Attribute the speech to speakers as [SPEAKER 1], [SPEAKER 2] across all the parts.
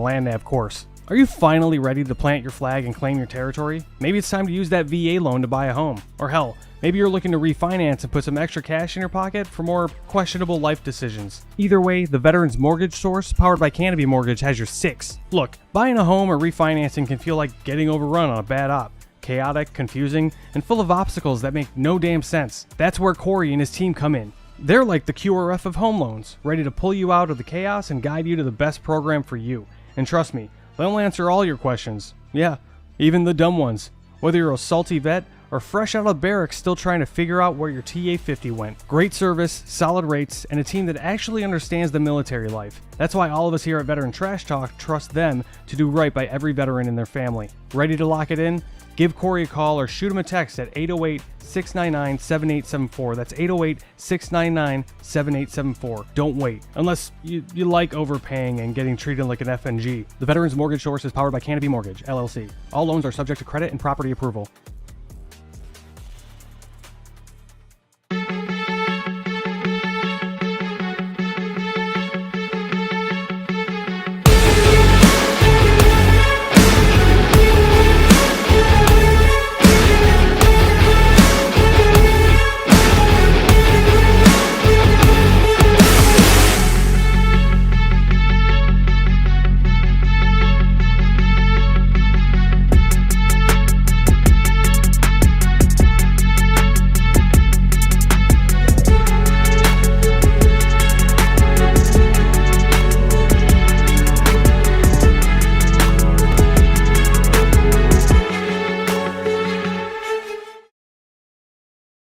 [SPEAKER 1] a land nav course. Are you finally ready to plant your flag and claim your territory? Maybe it's time to use that VA loan to buy a home. Or hell, maybe you're looking to refinance and put some extra cash in your pocket for more questionable life decisions. Either way, the Veterans Mortgage Source, powered by Canopy Mortgage, has your six. Look, buying a home or refinancing can feel like getting overrun on a bad op. Chaotic, confusing, and full of obstacles that make no damn sense. That's where Corey and his team come in. They're like the QRF of home loans, ready to pull you out of the chaos and guide you to the best program for you. And trust me, they'll answer all your questions. Yeah, even the dumb ones. Whether you're a salty vet or fresh out of barracks still trying to figure out where your TA-50 went. Great service, solid rates, and a team that actually understands the military life. That's why all of us here at Veteran Trash Talk trust them to do right by every veteran in their family. Ready to lock it in? Give Corey a call or shoot him a text at 808-699-7874. That's 808-699-7874. Don't wait. Unless you like overpaying and getting treated like an FNG. The Veterans Mortgage Source is powered by Canopy Mortgage, LLC. All loans are subject to credit and property approval.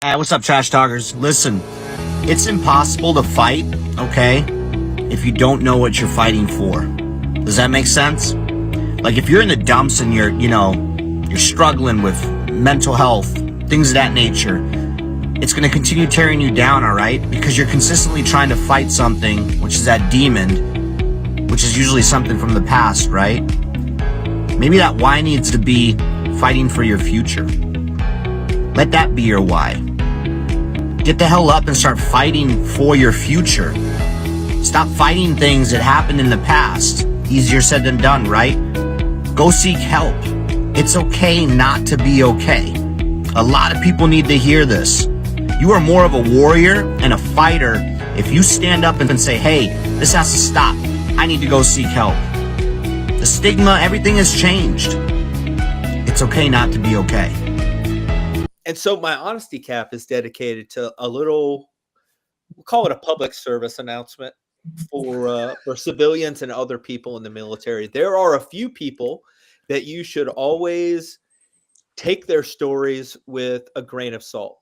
[SPEAKER 2] Hey, what's up, Trash Talkers? Listen, it's impossible to fight, okay, if you don't know what you're fighting for. Does that make sense? Like, if you're in the dumps and you're struggling with mental health, things of that nature, it's going to continue tearing you down, all right? Because you're consistently trying to fight something, which is that demon, which is usually something from the past, right? Maybe that why needs to be fighting for your future. Let that be your why. Get the hell up and start fighting for your future. Stop fighting things that happened in the past. Easier said than done, right? Go seek help. It's okay not to be okay. A lot of people need to hear this. You are more of a warrior and a fighter if you stand up and say, hey, this has to stop. I need to go seek help. The stigma, everything has changed. It's okay not to be okay.
[SPEAKER 3] And so my honesty cap is dedicated to a little, we'll call it a public service announcement for civilians and other people in the military. There are a few people that you should always take their stories with a grain of salt.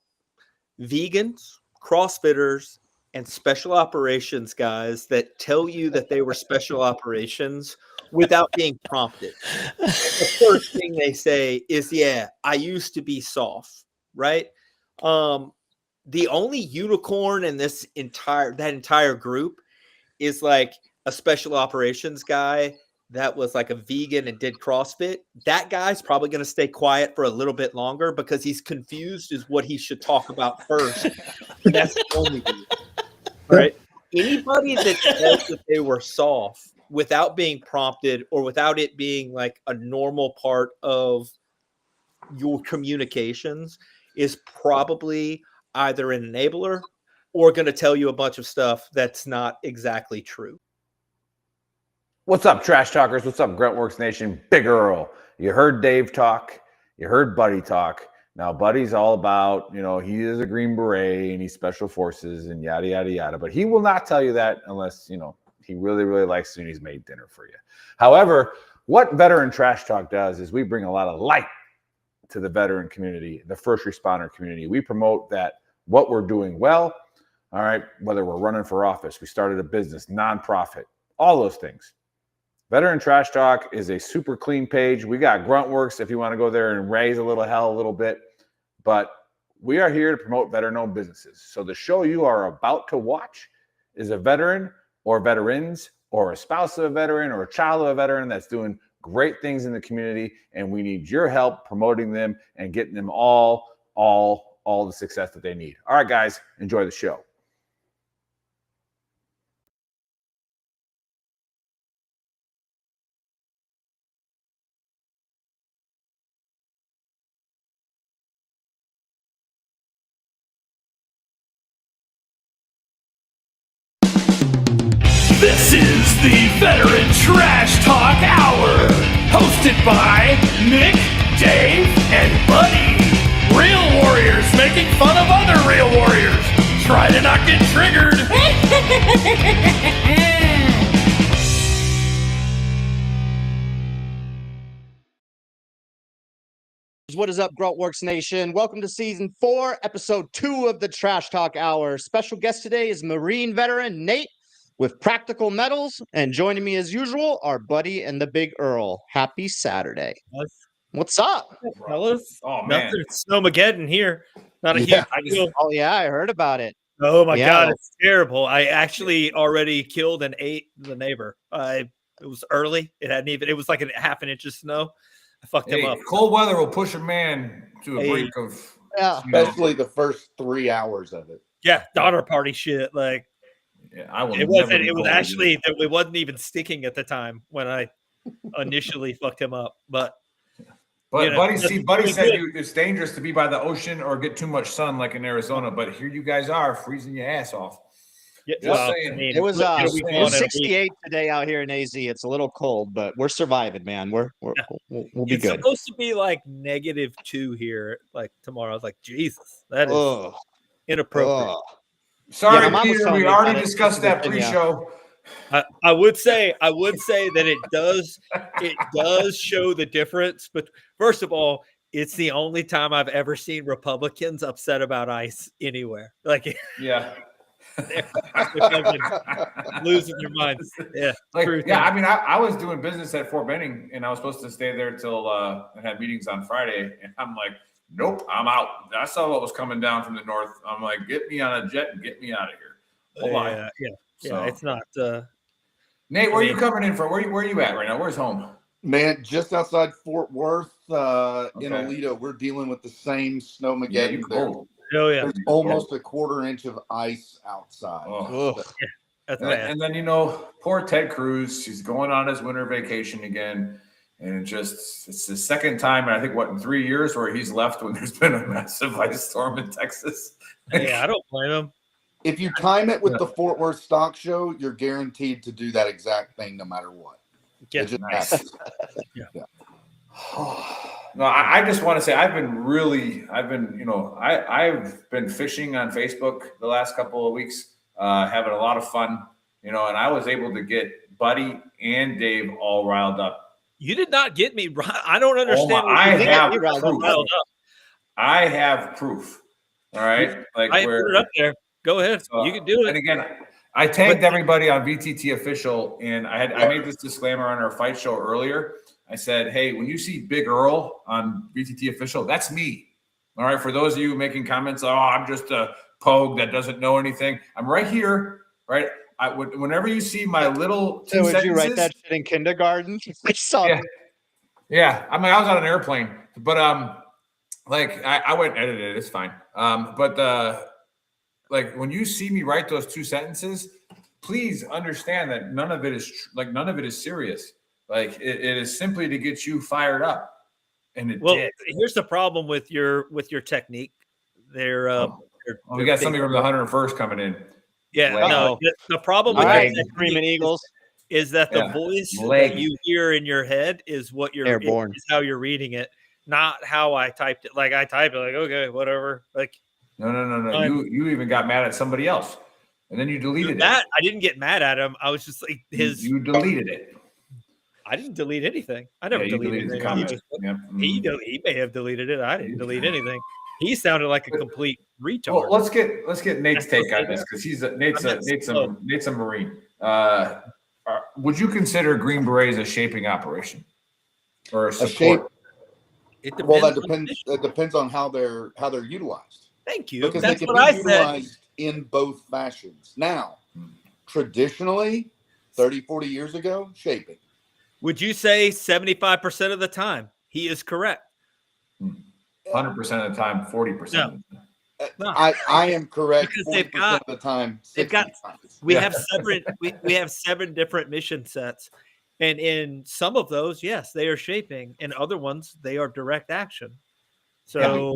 [SPEAKER 3] Vegans, CrossFitters, and special operations guys that tell you that they were special operations without being prompted. The first thing they say is, yeah, I used to be soft. Right. The only unicorn in that entire group is like a special operations guy that was like a vegan and did CrossFit. That guy's probably going to stay quiet for a little bit longer because he's confused as what he should talk about first. And that's the only reason. Right. Anybody that says that they were soft without being prompted or without it being like a normal part of your communications is probably either an enabler or going to tell you a bunch of stuff that's not exactly true.
[SPEAKER 4] What's up, Trash Talkers? What's up, Gruntworks Nation? Big Earl. You heard Dave talk. You heard Buddy talk. Now, Buddy's all about, he is a Green Beret and he's Special Forces and yada, yada, yada. But he will not tell you that unless, he really, really likes you and he's made dinner for you. However, what Veteran Trash Talk does is we bring a lot of light to the veteran community, the first responder community. We promote that what we're doing well, all right, whether we're running for office, we started a business, nonprofit, all those things. Veteran Trash Talk is a super clean page. We got Gruntworks if you want to go there and raise a little hell a little bit, but we are here to promote veteran-owned businesses. So the show you are about to watch is a veteran or veterans or a spouse of a veteran or a child of a veteran that's doing great things in the community, and we need your help promoting them and getting them all the success that they need. All right, guys, enjoy the show.
[SPEAKER 5] This is the Veteran Trash Talk Hour, hosted by Nick, Dave, and Buddy. Real warriors making fun of other real warriors. Try to not get triggered.
[SPEAKER 6] What is up, Gruntworks Nation? Welcome to Season 4, Episode 2 of the Trash Talk Hour. Special guest today is Marine veteran Nate with Practical Metals, and joining me as usual, our buddy and the Big Earl. Happy Saturday. What's up?
[SPEAKER 7] Fellas?
[SPEAKER 4] Oh, man.
[SPEAKER 7] Nothing. It's Snowmageddon here. Not a huge deal.
[SPEAKER 6] Oh, yeah, I heard about it.
[SPEAKER 7] Oh, my
[SPEAKER 6] Yeah.
[SPEAKER 7] God. It's terrible. I actually already killed and ate the neighbor. It was early. It was like half an inch of snow. I fucked him up.
[SPEAKER 4] Cold weather will push a man to a brink of,
[SPEAKER 8] especially the first 3 hours of it.
[SPEAKER 7] Yeah, daughter party shit. Like,
[SPEAKER 4] I will.
[SPEAKER 7] it wasn't. It was actually. It wasn't even sticking at the time when I initially fucked him up. But
[SPEAKER 4] Buddy said it's dangerous to be by the ocean or get too much sun, like in Arizona. But here you guys are freezing your ass off.
[SPEAKER 7] Yeah,
[SPEAKER 6] it was 68 today out here in AZ. It's a little cold, but we're surviving, man. We'll be
[SPEAKER 7] it's
[SPEAKER 6] good.
[SPEAKER 7] It's supposed to be like -2 here, like tomorrow. I was like, Jesus, that is inappropriate.
[SPEAKER 4] Sorry, Peter. We already discussed that pre-show.
[SPEAKER 7] I would say that it does show the difference. But first of all, it's the only time I've ever seen Republicans upset about ICE anywhere. Like,
[SPEAKER 4] yeah.
[SPEAKER 7] Losing their minds. Yeah.
[SPEAKER 4] I mean, I was doing business at Fort Benning and I was supposed to stay there till I had meetings on Friday. And I'm like, nope, I'm out. I saw what was coming down from the north. I'm like, get me on a jet and get me out of here.
[SPEAKER 7] Yeah, it's not.
[SPEAKER 4] Nate, where are you coming in from? Where are you at right now? Where's home?
[SPEAKER 8] Man, just outside Fort Worth in Alito. We're dealing with the same Snowmageddon.
[SPEAKER 7] Oh, yeah.
[SPEAKER 8] There's almost a quarter-inch of ice outside.
[SPEAKER 7] That's bad.
[SPEAKER 4] And then, poor Ted Cruz, he's going on his winter vacation again. And it's the second time, I think, in 3 years where he's left when there's been a massive ice storm in Texas.
[SPEAKER 7] Yeah, I don't blame him.
[SPEAKER 8] If you time it with the Fort Worth Stock Show, you're guaranteed to do that exact thing no matter what.
[SPEAKER 7] Yeah,
[SPEAKER 8] it just
[SPEAKER 7] nice.
[SPEAKER 8] happens.
[SPEAKER 7] Yeah.
[SPEAKER 4] No, I just want to say I've been fishing on Facebook the last couple of weeks, having a lot of fun, and I was able to get Buddy and Dave all riled up.
[SPEAKER 7] You did not get me. I don't understand.
[SPEAKER 4] I have proof. I have proof. All right.
[SPEAKER 7] I put it up there. Go ahead. You can do it.
[SPEAKER 4] And again, I tagged everybody on VTT Official, and I made this disclaimer on our fight show earlier. I said, hey, when you see Big Earl on VTT Official, that's me. All right. For those of you making comments, I'm just a pogue that doesn't know anything. I'm right here. Right. Whenever you see my little two sentences,
[SPEAKER 6] you write that shit in kindergarten? I saw it.
[SPEAKER 4] Yeah. I mean, I was on an airplane, but I went and edited it. It's fine. When you see me write those two sentences, please understand that none of it is serious. Like it is simply to get you fired up. And
[SPEAKER 7] here's the problem with your technique.
[SPEAKER 4] We got somebody from the 101st coming in.
[SPEAKER 7] Yeah, no. The problem with
[SPEAKER 6] Screaming Eagles
[SPEAKER 7] is that the voice that you hear in your head is what you're
[SPEAKER 6] airborne.
[SPEAKER 7] Is how you're reading it, not how I typed it. Like I typed it, like okay, whatever. Like
[SPEAKER 4] no. You even got mad at somebody else, and then you deleted it.
[SPEAKER 7] I didn't get mad at him. I was just like
[SPEAKER 4] You deleted it.
[SPEAKER 7] I didn't delete anything. I never deleted
[SPEAKER 4] the
[SPEAKER 7] anything.
[SPEAKER 4] comment.
[SPEAKER 7] He may have deleted it. I didn't delete anything. He sounded like a complete retard.
[SPEAKER 4] Well, let's get Nate's take on this because Nate's a Marine. Would you consider Green Berets a shaping operation or a support?
[SPEAKER 8] That depends on how they're utilized.
[SPEAKER 7] Thank you.
[SPEAKER 8] Because
[SPEAKER 7] that's
[SPEAKER 8] they can
[SPEAKER 7] what
[SPEAKER 8] be
[SPEAKER 7] I
[SPEAKER 8] utilized
[SPEAKER 7] said.
[SPEAKER 8] in both fashions. Now, traditionally, 30, 40 years ago, shaping.
[SPEAKER 7] Would you say 75% of the time he is correct?
[SPEAKER 4] 100% of the time, 40%.
[SPEAKER 7] No.
[SPEAKER 8] I am correct.
[SPEAKER 7] Because they've got
[SPEAKER 8] of the time.
[SPEAKER 7] We have seven different mission sets, and in some of those, yes, they are shaping. In other ones, they are direct action. So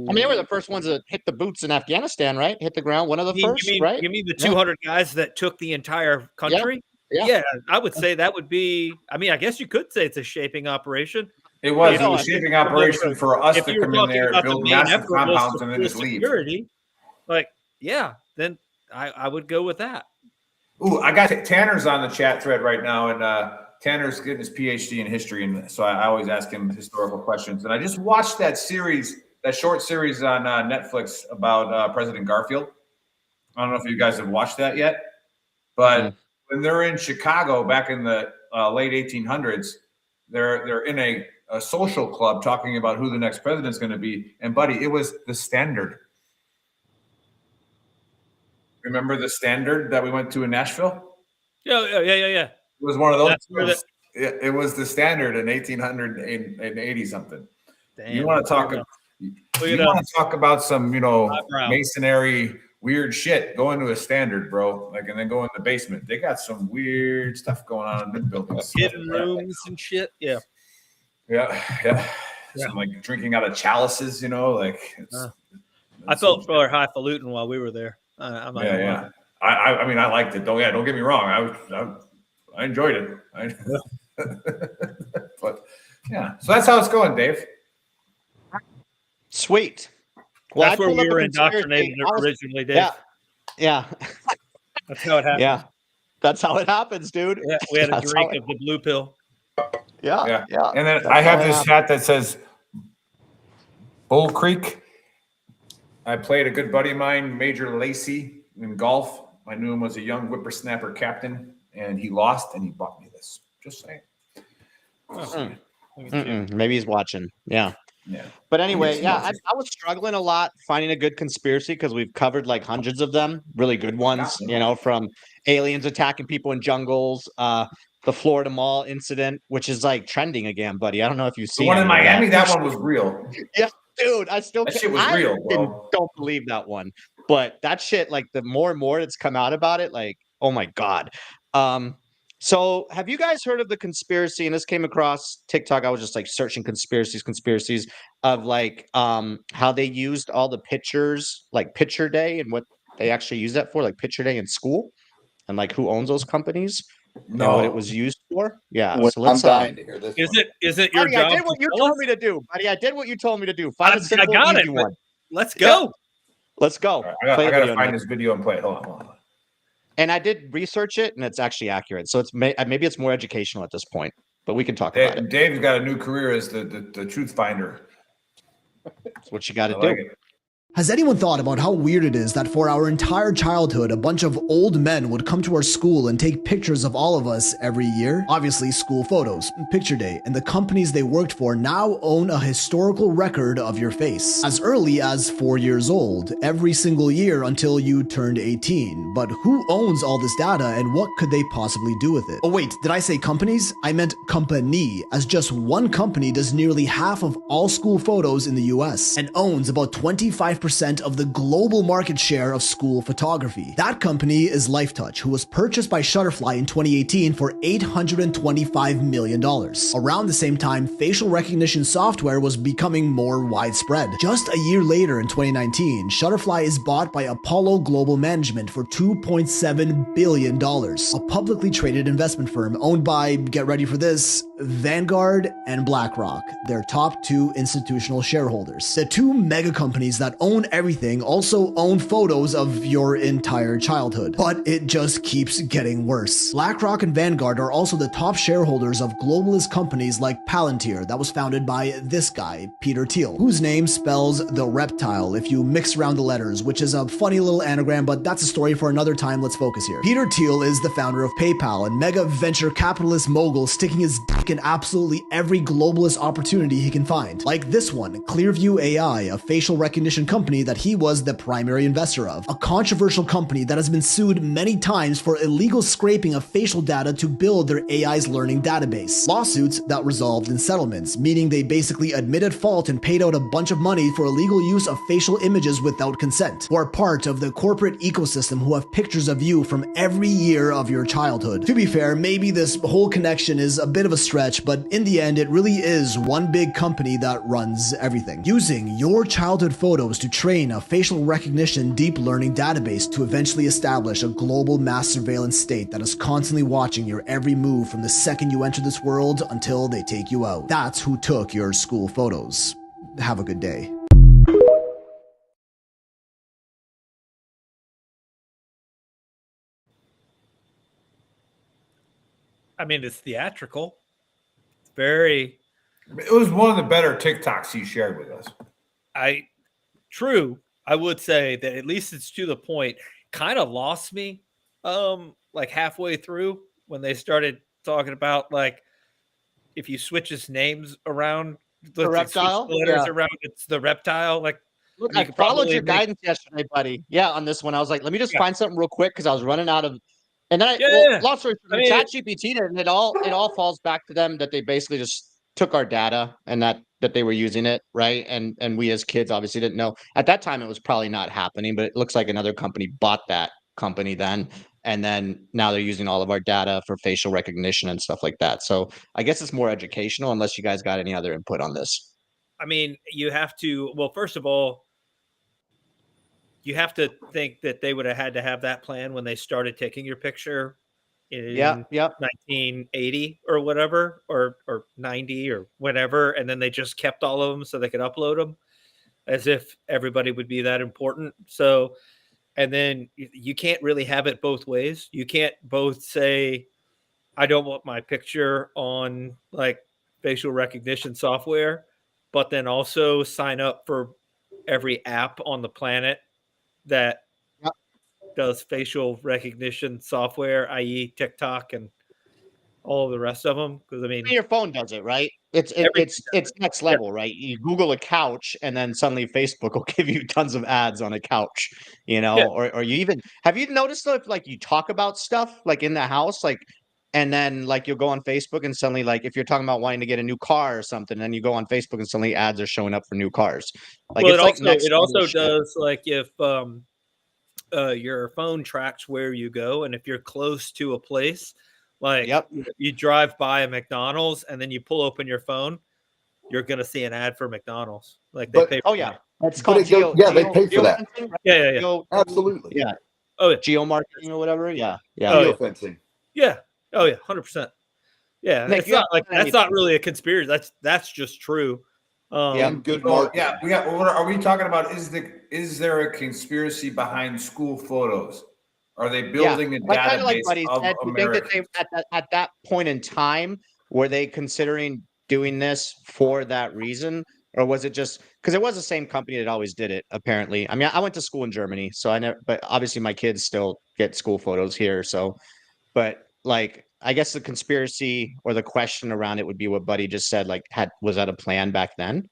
[SPEAKER 6] mean, they were the first ones that hit the boots in Afghanistan, right? Hit the ground, one of the first, right?
[SPEAKER 7] You mean the 200 guys that took the entire country?
[SPEAKER 6] Yeah.
[SPEAKER 7] Yeah, I would say that would be. I mean, I guess you could say it's a shaping operation.
[SPEAKER 4] It was
[SPEAKER 6] You know,
[SPEAKER 4] a shaping operation for us
[SPEAKER 7] If
[SPEAKER 4] to
[SPEAKER 7] you were
[SPEAKER 4] come in
[SPEAKER 7] talking
[SPEAKER 4] there,
[SPEAKER 7] about the
[SPEAKER 4] build
[SPEAKER 7] main
[SPEAKER 4] massive
[SPEAKER 7] effort was
[SPEAKER 4] compounds,
[SPEAKER 7] for
[SPEAKER 4] and then just leave.
[SPEAKER 7] security, like, yeah, then I would go with that.
[SPEAKER 4] Ooh, I got Tanner's on the chat thread right now, and Tanner's getting his PhD in history, and so I always ask him historical questions. And I just watched that short series on Netflix about President Garfield. I don't know if you guys have watched that yet, but when they're in Chicago back in the late 1800s, they're in a social club talking about who the next president's going to be. And buddy, it was the Standard. Remember the Standard that we went to in Nashville?
[SPEAKER 7] Yeah.
[SPEAKER 4] It was one of those.
[SPEAKER 7] That's where
[SPEAKER 4] It was the Standard in 1880 something.
[SPEAKER 7] Damn,
[SPEAKER 4] You want to talk? You want to talk about some,
[SPEAKER 7] Eyebrow.
[SPEAKER 4] masonry weird shit? Go into a Standard, bro. Like, and then go in the basement. They got some weird stuff going on in the buildings.
[SPEAKER 7] hidden rooms and shit. Yeah.
[SPEAKER 4] Yeah. Some like drinking out of chalices, like.
[SPEAKER 7] I felt for highfalutin while we were there. I'm not gonna lie.
[SPEAKER 4] I mean, I liked it. Don't get me wrong. I enjoyed it. But yeah, so that's how it's going, Dave.
[SPEAKER 6] Sweet. Well,
[SPEAKER 7] That's
[SPEAKER 6] I
[SPEAKER 7] where
[SPEAKER 6] pulled
[SPEAKER 7] we
[SPEAKER 6] up a
[SPEAKER 7] were
[SPEAKER 6] conspiracy.
[SPEAKER 7] indoctrinated
[SPEAKER 6] I was-
[SPEAKER 7] originally, Dave.
[SPEAKER 6] Yeah.
[SPEAKER 7] That's how it happened.
[SPEAKER 6] Yeah. That's how it happens, dude.
[SPEAKER 7] Yeah, we had a
[SPEAKER 6] That's
[SPEAKER 7] drink
[SPEAKER 6] how
[SPEAKER 7] of the blue pill.
[SPEAKER 6] Yeah.
[SPEAKER 4] And then
[SPEAKER 6] That's
[SPEAKER 4] I have
[SPEAKER 6] how it
[SPEAKER 4] this
[SPEAKER 6] happens.
[SPEAKER 4] hat that says Bull Creek. I played a good buddy of mine, Major Lacey, in golf. I knew him as a young whippersnapper captain, and he lost, and he bought me this. Just saying.
[SPEAKER 6] Maybe he's watching. Yeah.
[SPEAKER 4] Yeah.
[SPEAKER 6] But anyway,
[SPEAKER 4] Yes,
[SPEAKER 6] yeah,
[SPEAKER 4] yes.
[SPEAKER 6] I was struggling a lot finding a good conspiracy because we've covered like hundreds of them, really good ones, from aliens attacking people in jungles, the Florida Mall incident, which is like trending again, buddy. I don't know if you've
[SPEAKER 4] The
[SPEAKER 6] seen
[SPEAKER 4] one in
[SPEAKER 6] any of
[SPEAKER 4] Miami, that one was real.
[SPEAKER 6] Yeah, dude, I still
[SPEAKER 4] That
[SPEAKER 6] can't-
[SPEAKER 4] shit was
[SPEAKER 6] I
[SPEAKER 4] real, bro.
[SPEAKER 6] don't believe that one. But that shit, like the more and more that's come out about it, like, oh my God. So have you guys heard of the conspiracy? And this came across TikTok. I was just like searching conspiracies of like how they used all the pictures, like Picture Day, and what they actually use that for, like Picture Day in school, and like who owns those companies. And what it was used for. Yeah.
[SPEAKER 8] Well,
[SPEAKER 6] So let's
[SPEAKER 8] I'm dying to hear this.
[SPEAKER 7] Is it your
[SPEAKER 6] Buddy,
[SPEAKER 7] job?
[SPEAKER 6] I did what you told me to do, buddy. I did what you told me to do. Find
[SPEAKER 7] I
[SPEAKER 6] a simple,
[SPEAKER 7] got
[SPEAKER 6] easy
[SPEAKER 7] it, but
[SPEAKER 6] one.
[SPEAKER 7] let's go.
[SPEAKER 6] Let's go.
[SPEAKER 4] All right,
[SPEAKER 6] Play
[SPEAKER 4] I
[SPEAKER 6] the
[SPEAKER 4] gotta
[SPEAKER 6] video,
[SPEAKER 4] find
[SPEAKER 6] Nick.
[SPEAKER 4] this video and play it. Hold on.
[SPEAKER 6] And I did research it, and it's actually accurate. So it's maybe it's more educational at this point, but we can talk about it.
[SPEAKER 4] Dave's got a new career as the truth finder.
[SPEAKER 6] That's what you got to
[SPEAKER 4] I
[SPEAKER 6] do.
[SPEAKER 4] like it.
[SPEAKER 9] Has anyone thought about how weird it is that for our entire childhood, a bunch of old men would come to our school and take pictures of all of us every year? Obviously, school photos, Picture Day, and the companies they worked for now own a historical record of your face. As early as 4 years old, every single year until you turned 18. But who owns all this data and what could they possibly do with it? Oh wait, did I say companies? I meant company, as just one company does nearly half of all school photos in the US and owns about 25% of the global market share of school photography. That company is LifeTouch, who was purchased by Shutterfly in 2018 for $825 million. Around the same time, facial recognition software was becoming more widespread. Just a year later in 2019, Shutterfly is bought by Apollo Global Management for $2.7 billion, a publicly traded investment firm owned by, get ready for this, Vanguard and BlackRock, their top two institutional shareholders. The two mega companies that own everything also own photos of your entire childhood. But it just keeps getting worse. BlackRock and Vanguard are also the top shareholders of globalist companies like Palantir, that was founded by this guy, Peter Thiel, whose name spells the reptile if you mix around the letters, which is a funny little anagram, but that's a story for another time. Let's focus here. Peter Thiel is the founder of PayPal and mega venture capitalist mogul sticking his dick in absolutely every globalist opportunity he can find. Like this one, Clearview AI, a facial recognition company company that he was the primary investor of. A controversial company that has been sued many times for illegal scraping of facial data to build their AI's learning database. Lawsuits that resolved in settlements, meaning they basically admitted fault and paid out a bunch of money for illegal use of facial images without consent, or part of the corporate ecosystem who have pictures of you from every year of your childhood. To be fair, maybe this whole connection is a bit of a stretch, but in the end, it really is one big company that runs everything. Using your childhood photos to train a facial recognition deep learning database to eventually establish a global mass surveillance state that is constantly watching your every move from the second you enter this world until they take you out. That's who took your school photos. Have a good day.
[SPEAKER 7] I mean, it's theatrical. It's very.
[SPEAKER 4] It was one of the better TikToks he shared with us.
[SPEAKER 7] True. I would say that at least it's to the point. Kind of lost me, like halfway through when they started talking about like if you switch his names around,
[SPEAKER 6] The reptile,
[SPEAKER 7] the letters around, it's the reptile. Like,
[SPEAKER 6] look, I followed your guidance yesterday, buddy. Yeah, on this one, I was like, let me just find something real quick because I was running out of. And then, long story short, ChatGPT did, and it all falls back to them that they basically just took our data and that they were using it, right? And we as kids obviously didn't know. At that time, it was probably not happening, but it looks like another company bought that company then, and then now they're using all of our data for facial recognition and stuff like that. So I guess it's more educational, unless you guys got any other input on this.
[SPEAKER 7] I mean, you have to. Well, first of all, you have to think that they would have had to have that plan when they started taking your picture in 1980 or whatever, or 90 or whatever. And then they just kept all of them so they could upload them as if everybody would be that important. So, and then you can't really have it both ways. You can't both say, I don't want my picture on like facial recognition software, but then also sign up for every app on the planet that does facial recognition software, i.e. TikTok and all the rest of them. Because I mean,
[SPEAKER 6] your phone does it, right? It's next level, right? You Google a couch, and then suddenly Facebook will give you tons of ads on a couch, or you even have you noticed though, if like you talk about stuff like in the house, like, and then like you'll go on Facebook and suddenly like if you're talking about wanting to get a new car or something, then you go on Facebook and suddenly ads are showing up for new cars. Like
[SPEAKER 7] well,
[SPEAKER 6] it's like next.
[SPEAKER 7] It also does like if your phone tracks where you go, and if you're close to a place, like you drive by a McDonald's and then you pull open your phone, you're gonna see an ad for McDonald's. Like they pay. For that.
[SPEAKER 6] That's called
[SPEAKER 8] they pay for that.
[SPEAKER 6] Right?
[SPEAKER 7] Yeah.
[SPEAKER 8] Absolutely.
[SPEAKER 6] Yeah.
[SPEAKER 7] Oh yeah.
[SPEAKER 6] Geomarketing or whatever. Yeah.
[SPEAKER 8] Geofencing.
[SPEAKER 7] Yeah. Oh yeah. 100%. Yeah.
[SPEAKER 6] Nick,
[SPEAKER 7] it's not like that's not really a conspiracy. That's just true.
[SPEAKER 8] Good marketing.
[SPEAKER 4] Yeah. What are we talking about? Is there a conspiracy behind school photos? Are they building a database of Americans?
[SPEAKER 6] You think that at that point in time, were they considering doing this for that reason? Or was it just because it was the same company that always did it, apparently? I mean, I went to school in Germany, so I never, but obviously my kids still get school photos here. So, but like, I guess the conspiracy or the question around it would be what Buddy just said, like, was that a plan back then?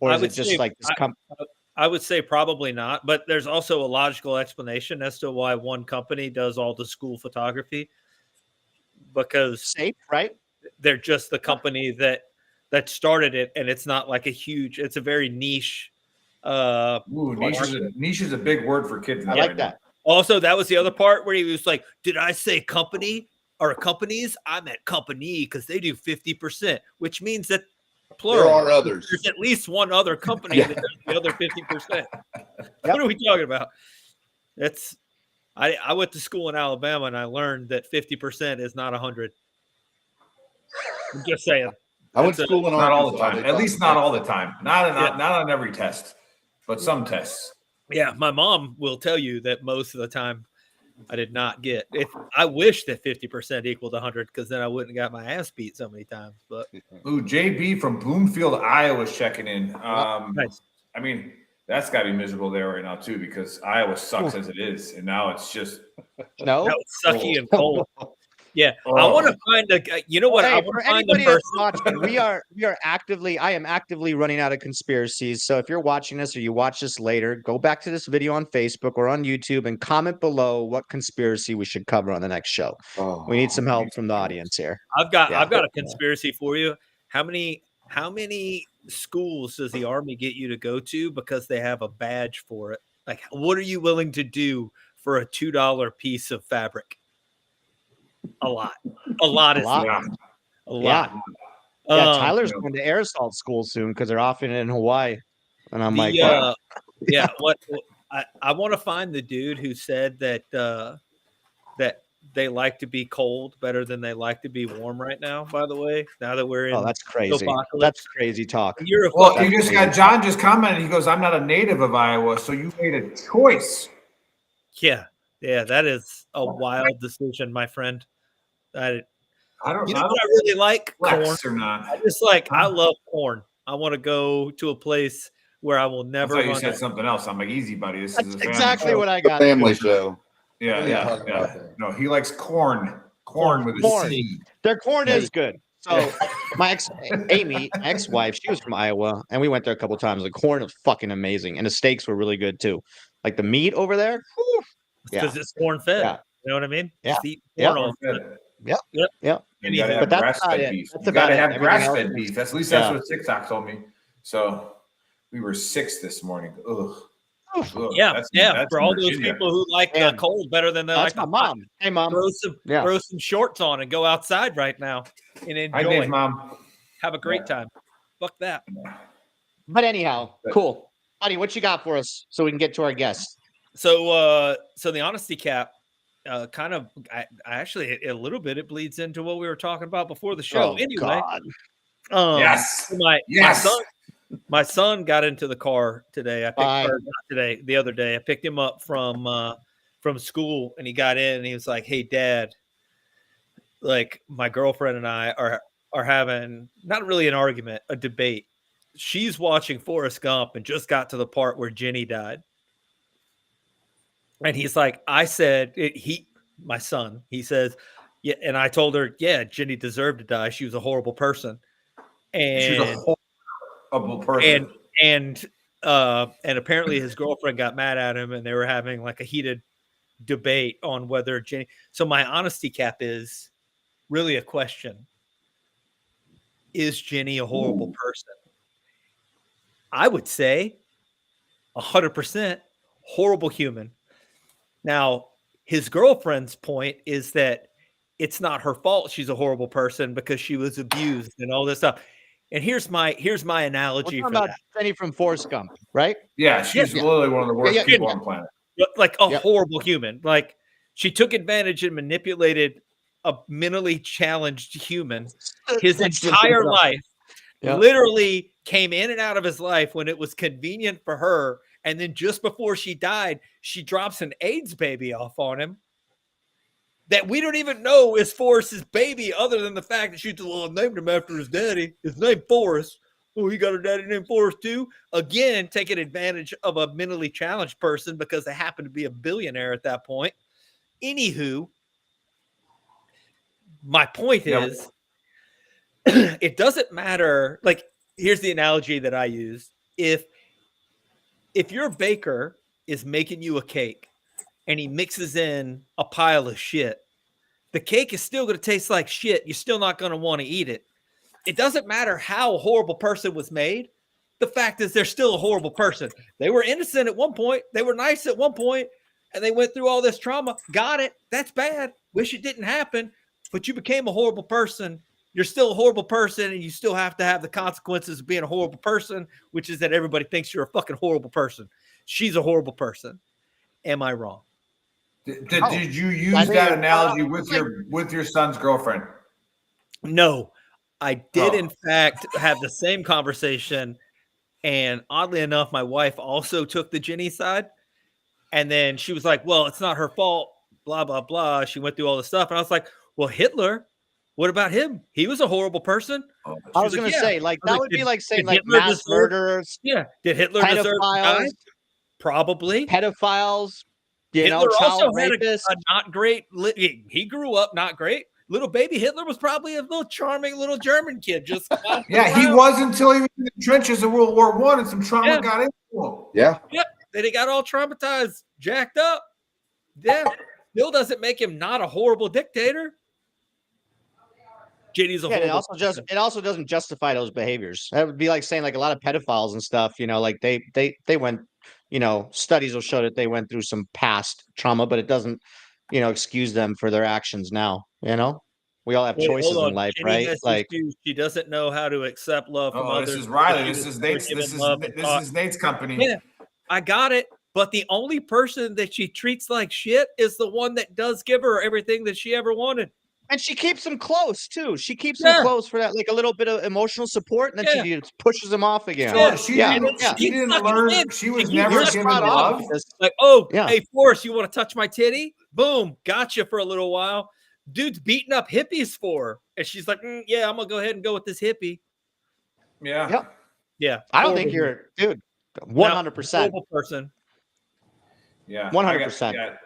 [SPEAKER 6] Or is it just like this
[SPEAKER 7] I would say probably not, but there's also a logical explanation as to why one company does all the school photography, because
[SPEAKER 6] safe, right?
[SPEAKER 7] They're just the company that started it, and it's not like it's a very niche.
[SPEAKER 4] Niche is a big word for kids.
[SPEAKER 6] I like that.
[SPEAKER 7] Also, that was the other part where he was like, "Did I say company or companies? I meant company because they do 50%, which means that." Plural.
[SPEAKER 8] There are others.
[SPEAKER 7] There's at least one other company that does the other 50%. What are we talking about? I went to school in Alabama and I learned that 50% is not 100. I'm just saying.
[SPEAKER 8] I went to school in
[SPEAKER 4] not all the time. At least not all the time. Not on every test, but some tests.
[SPEAKER 7] Yeah, my mom will tell you that most of the time I did not get. If I wish that 50% equaled 100, because then I wouldn't have got my ass beat so many times. But
[SPEAKER 4] JB from Bloomfield, Iowa is checking in.
[SPEAKER 7] Nice.
[SPEAKER 4] I mean, that's got to be miserable there right now too, because Iowa sucks as it is, and now it's just
[SPEAKER 7] now it's sucky and cold. Yeah, I want to find a. You know what? I
[SPEAKER 6] Hey,
[SPEAKER 7] want
[SPEAKER 6] for
[SPEAKER 7] to find the
[SPEAKER 6] anybody
[SPEAKER 7] person.
[SPEAKER 6] that's watching, we are actively. I am actively running out of conspiracies. So if you're watching this or you watch this later, go back to this video on Facebook or on YouTube and comment below what conspiracy we should cover on the next show.
[SPEAKER 8] Oh,
[SPEAKER 6] We need some help from the audience here.
[SPEAKER 7] I've got
[SPEAKER 6] Yeah.
[SPEAKER 7] a conspiracy for you. How many schools does the Army get you to go to because they have a badge for it? Like, what are you willing to do for a $2 piece of fabric? A lot. A lot
[SPEAKER 6] A
[SPEAKER 7] is
[SPEAKER 6] lot.
[SPEAKER 7] a lot.
[SPEAKER 6] Yeah,
[SPEAKER 7] Um,
[SPEAKER 6] Tyler's going to air assault school soon because they're offering it in Hawaii, and I'm like,
[SPEAKER 7] yeah. What I want to find the dude who said that that they like to be cold better than they like to be warm right now. By the way, now that we're in,
[SPEAKER 6] oh, that's crazy.
[SPEAKER 7] apocalypse.
[SPEAKER 6] That's crazy talk.
[SPEAKER 7] You're a
[SPEAKER 4] Well,
[SPEAKER 7] fucking
[SPEAKER 4] you just got John just commented. He goes, "I'm not a native of Iowa, so you made a choice."
[SPEAKER 7] yeah. That is a wild decision, my friend.
[SPEAKER 4] I don't
[SPEAKER 7] You know
[SPEAKER 4] know
[SPEAKER 7] what I really like? Corn.
[SPEAKER 4] flex or not.
[SPEAKER 7] I just like I love corn. I want to go to a place where I will
[SPEAKER 4] I
[SPEAKER 7] never
[SPEAKER 4] thought you
[SPEAKER 7] run
[SPEAKER 4] said
[SPEAKER 7] out.
[SPEAKER 4] something else. I'm like, easy, buddy. This
[SPEAKER 6] That's
[SPEAKER 4] is a family
[SPEAKER 6] exactly
[SPEAKER 4] show.
[SPEAKER 6] what I
[SPEAKER 8] the
[SPEAKER 6] got.
[SPEAKER 8] family show.
[SPEAKER 4] Yeah. No, he likes corn. Corn with a
[SPEAKER 6] Corn.
[SPEAKER 4] C.
[SPEAKER 6] Their corn
[SPEAKER 4] Yeah.
[SPEAKER 6] is good. So my ex-wife, she was from Iowa, and we went there a couple times. The corn was fucking amazing, and the steaks were really good too. Like the meat over there, whew,
[SPEAKER 7] Because it's corn fed.
[SPEAKER 6] Yeah.
[SPEAKER 7] You know what I mean?
[SPEAKER 6] Yeah.
[SPEAKER 7] Just eat
[SPEAKER 6] Yeah.
[SPEAKER 7] corn all the time.
[SPEAKER 6] Yep.
[SPEAKER 4] And you gotta
[SPEAKER 7] But
[SPEAKER 4] have
[SPEAKER 6] that's
[SPEAKER 4] grass
[SPEAKER 6] about
[SPEAKER 4] fed
[SPEAKER 6] it.
[SPEAKER 4] beef.
[SPEAKER 6] That's
[SPEAKER 4] You
[SPEAKER 6] about
[SPEAKER 4] gotta
[SPEAKER 6] it.
[SPEAKER 4] have
[SPEAKER 6] Everything
[SPEAKER 4] grass
[SPEAKER 6] else
[SPEAKER 4] fed
[SPEAKER 6] is-
[SPEAKER 4] beef. That's at least
[SPEAKER 6] Yeah.
[SPEAKER 4] that's what TikTok told me. So we were 6 this morning. Ugh.
[SPEAKER 7] Yeah,
[SPEAKER 4] That's
[SPEAKER 7] for all those
[SPEAKER 4] Virginia.
[SPEAKER 7] people who like the
[SPEAKER 6] Man.
[SPEAKER 7] cold better than they
[SPEAKER 6] Oh,
[SPEAKER 7] like
[SPEAKER 6] that's my
[SPEAKER 7] the hot,
[SPEAKER 6] mom. Hey, mom.
[SPEAKER 7] throw some shorts on and go outside right now and
[SPEAKER 4] Hi,
[SPEAKER 7] enjoy.
[SPEAKER 4] Dave's mom.
[SPEAKER 7] Have a great time. Fuck that.
[SPEAKER 6] But anyhow, cool. Buddy, what you got for us so we can get to our guests?
[SPEAKER 7] So the honesty cap, kind of, I actually a little bit it bleeds into what we were talking about before the show.
[SPEAKER 6] Oh,
[SPEAKER 7] Anyway,
[SPEAKER 6] God.
[SPEAKER 4] Yes.
[SPEAKER 7] so my son got into the car today. The other day. I picked him up from school, and he got in, and he was like, "Hey, Dad, like my girlfriend and I are having not really an argument, a debate. She's watching Forrest Gump and just got to the part where Jenny died." And he's like, my son, he says, yeah. And I told her, yeah, Jenny deserved to die. She was a horrible person. And
[SPEAKER 4] She's a horrible person.
[SPEAKER 7] and apparently his girlfriend got mad at him, and they were having like a heated debate on whether Jenny. So my honesty cap is really a question. Is Jenny a horrible person? I would say 100% horrible human. Now, his girlfriend's point is that it's not her fault she's a horrible person because she was abused and all this stuff. And here's my analogy
[SPEAKER 6] We're
[SPEAKER 7] for
[SPEAKER 6] talking
[SPEAKER 7] that.
[SPEAKER 6] about Jenny from Forrest Gump, right?
[SPEAKER 4] Yeah, she's literally one of the worst people on the planet.
[SPEAKER 7] Like a horrible human. Like she took advantage and manipulated a mentally challenged human his entire life. Literally came in and out of his life when it was convenient for her. And then just before she died, she drops an AIDS baby off on him that we don't even know is Forrest's baby, other than the fact that she named him after his daddy. His name Forrest. Oh, he got a daddy named Forrest too. Again, taking advantage of a mentally challenged person because they happen to be a billionaire at that point. Anywho, my point is, it doesn't matter. Like, here's the analogy that I use. If your baker is making you a cake and he mixes in a pile of shit, the cake is still going to taste like shit. You're still not going to want to eat it. It doesn't matter how a horrible person was made. The fact is they're still a horrible person. They were innocent at one point. They were nice at one point, and they went through all this trauma. Got it. That's bad. Wish it didn't happen, but you became a horrible person. You're still a horrible person, and you still have to have the consequences of being a horrible person, which is that everybody thinks you're a fucking horrible person. She's a horrible person. Am I wrong?
[SPEAKER 4] Did you use that analogy with your son's girlfriend?
[SPEAKER 7] No, I did in fact have the same conversation, and oddly enough, my wife also took the Jenny side, and then she was like, "Well, it's not her fault." Blah blah blah. She went through all this stuff, and I was like, "Well, Hitler. What about him? He was a horrible person."
[SPEAKER 6] I was going to say, like, that would be like saying, like,
[SPEAKER 7] Hitler
[SPEAKER 6] mass murderers.
[SPEAKER 7] Yeah. Did Hitler deserve to die?
[SPEAKER 6] Pedophiles.
[SPEAKER 7] Probably.
[SPEAKER 6] Pedophiles. You know,
[SPEAKER 7] Hitler
[SPEAKER 6] child
[SPEAKER 7] also had
[SPEAKER 6] rapists.
[SPEAKER 7] a not great. He grew up not great. little baby Hitler was probably a little charming little German kid. Just
[SPEAKER 4] Yeah, he was until he was in the trenches of World War I, and some trauma got into him.
[SPEAKER 8] Yeah.
[SPEAKER 7] Yep. Then he got all traumatized, jacked up. Yeah. Still doesn't make him not a horrible dictator. Ginny's a horrible.
[SPEAKER 6] It also doesn't justify those behaviors. That would be like saying like a lot of pedophiles and stuff, like they went, studies will show that they went through some past trauma, but it doesn't, excuse them for their actions now. We all have choices in life,
[SPEAKER 7] Ginny
[SPEAKER 6] right?
[SPEAKER 7] has
[SPEAKER 6] Like
[SPEAKER 7] issues. She doesn't know how to accept love from others.
[SPEAKER 4] This is Riley. This is Nate's company.
[SPEAKER 7] Yeah, I got it. But the only person that she treats like shit is the one that does give her everything that she ever wanted.
[SPEAKER 6] And she keeps him close too. She keeps him close for that, like a little bit of emotional support, and then she pushes him off again.
[SPEAKER 4] Yeah, she didn't learn. She was never given love.
[SPEAKER 7] Like, hey, Forrest, you want to touch my titty? Boom, gotcha for a little while. Dude's beating up hippies for her, and she's like, "Yeah, I'm gonna go ahead and go with this hippie."
[SPEAKER 4] Yeah,
[SPEAKER 6] yeah. I don't think you're, dude. 100%
[SPEAKER 7] horrible person.
[SPEAKER 4] Yeah,
[SPEAKER 6] 100%.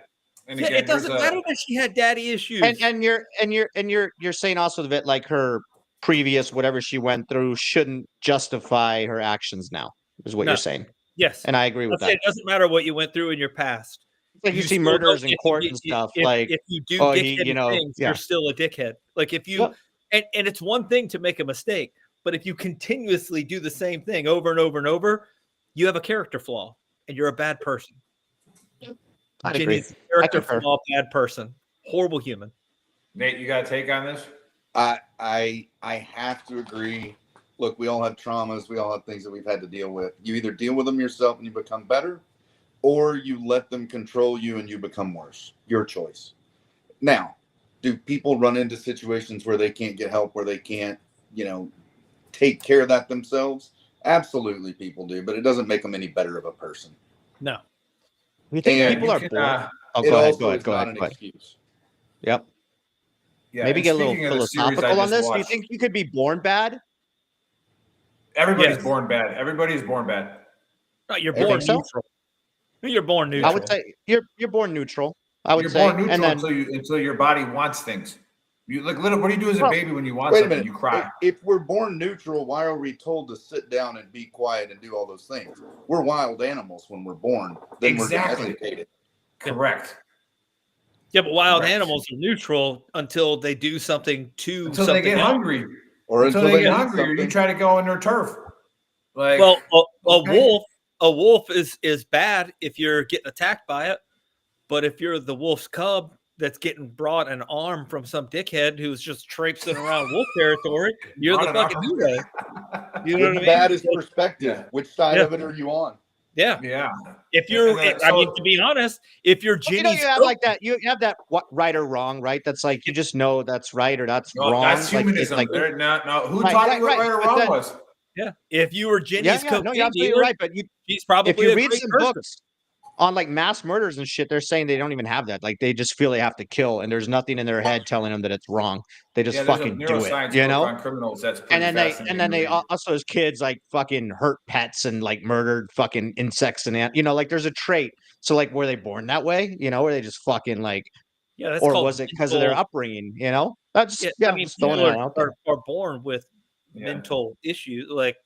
[SPEAKER 7] Again, it doesn't matter that she had daddy issues.
[SPEAKER 6] And you're saying also that like her previous whatever she went through shouldn't justify her actions now, is what you're saying.
[SPEAKER 7] Yes.
[SPEAKER 6] And I agree with that.
[SPEAKER 7] It doesn't matter what you went through in your past.
[SPEAKER 6] Like you see murders in court and stuff.
[SPEAKER 7] If you do dickhead things, you're still a dickhead. Like if you and it's one thing to make a mistake, but if you continuously do the same thing over and over and over, you have a character flaw and you're a bad person.
[SPEAKER 6] I agree.
[SPEAKER 7] Character flaw, bad person, horrible human.
[SPEAKER 4] Nate, you got a take on this?
[SPEAKER 8] I have to agree. Look, we all have traumas. We all have things that we've had to deal with. You either deal with them yourself and you become better, or you let them control you and you become worse. Your choice. Now, do people run into situations where they can't get help, where they can't, take care of that themselves? Absolutely, people do, but it doesn't make them any better of a person.
[SPEAKER 7] No.
[SPEAKER 6] You think people are born? Go ahead.
[SPEAKER 8] Excuse.
[SPEAKER 6] Yep.
[SPEAKER 4] Yeah,
[SPEAKER 6] maybe get a little philosophical on this. Do you think you could be born bad?
[SPEAKER 4] Everybody's born bad. Everybody's born bad.
[SPEAKER 7] No, you're born neutral. You're born neutral.
[SPEAKER 6] I would say you're born neutral.
[SPEAKER 4] You're born neutral until your body wants things. You like little. What do you do as a baby when you want something? You cry.
[SPEAKER 8] If we're born neutral, why are we told to sit down and be quiet and do all those things? We're wild animals when we're born. Then we're domesticated.
[SPEAKER 4] Correct.
[SPEAKER 7] Yeah, but wild animals are neutral until they do something
[SPEAKER 4] until they get hungry,
[SPEAKER 8] or
[SPEAKER 4] until they get hungry, or you try to go on their turf. Like,
[SPEAKER 7] well, a wolf is bad if you're getting attacked by it, but if you're the wolf's cub that's getting brought an arm from some dickhead who's just traipsing around wolf territory, you're the fucking hero. You know what I mean?
[SPEAKER 8] Bad is perspective. Yeah. Which side of it are you on?
[SPEAKER 7] Yeah. If you're, to be honest, if you're Ginny's,
[SPEAKER 6] you have like that. You have that right or wrong, right? That's like you just know that's right or that's wrong.
[SPEAKER 4] That's humanism.
[SPEAKER 6] Like,
[SPEAKER 4] no. Who taught you what right or wrong was?
[SPEAKER 7] Yeah. If you were Ginny's,
[SPEAKER 6] no, you're absolutely right. But
[SPEAKER 7] she's probably
[SPEAKER 6] if you read some books on like mass murders and shit, they're saying they don't even have that. Like they just feel they have to kill, and there's nothing in their head telling them that it's wrong. They just fucking do it,
[SPEAKER 4] on criminals, that's
[SPEAKER 6] and then they also as kids like fucking hurt pets and like murdered fucking insects and like there's a trait. So like were they born that way? Were they just fucking like, or was it because of their upbringing? That's
[SPEAKER 7] I mean, people are born with mental issues, like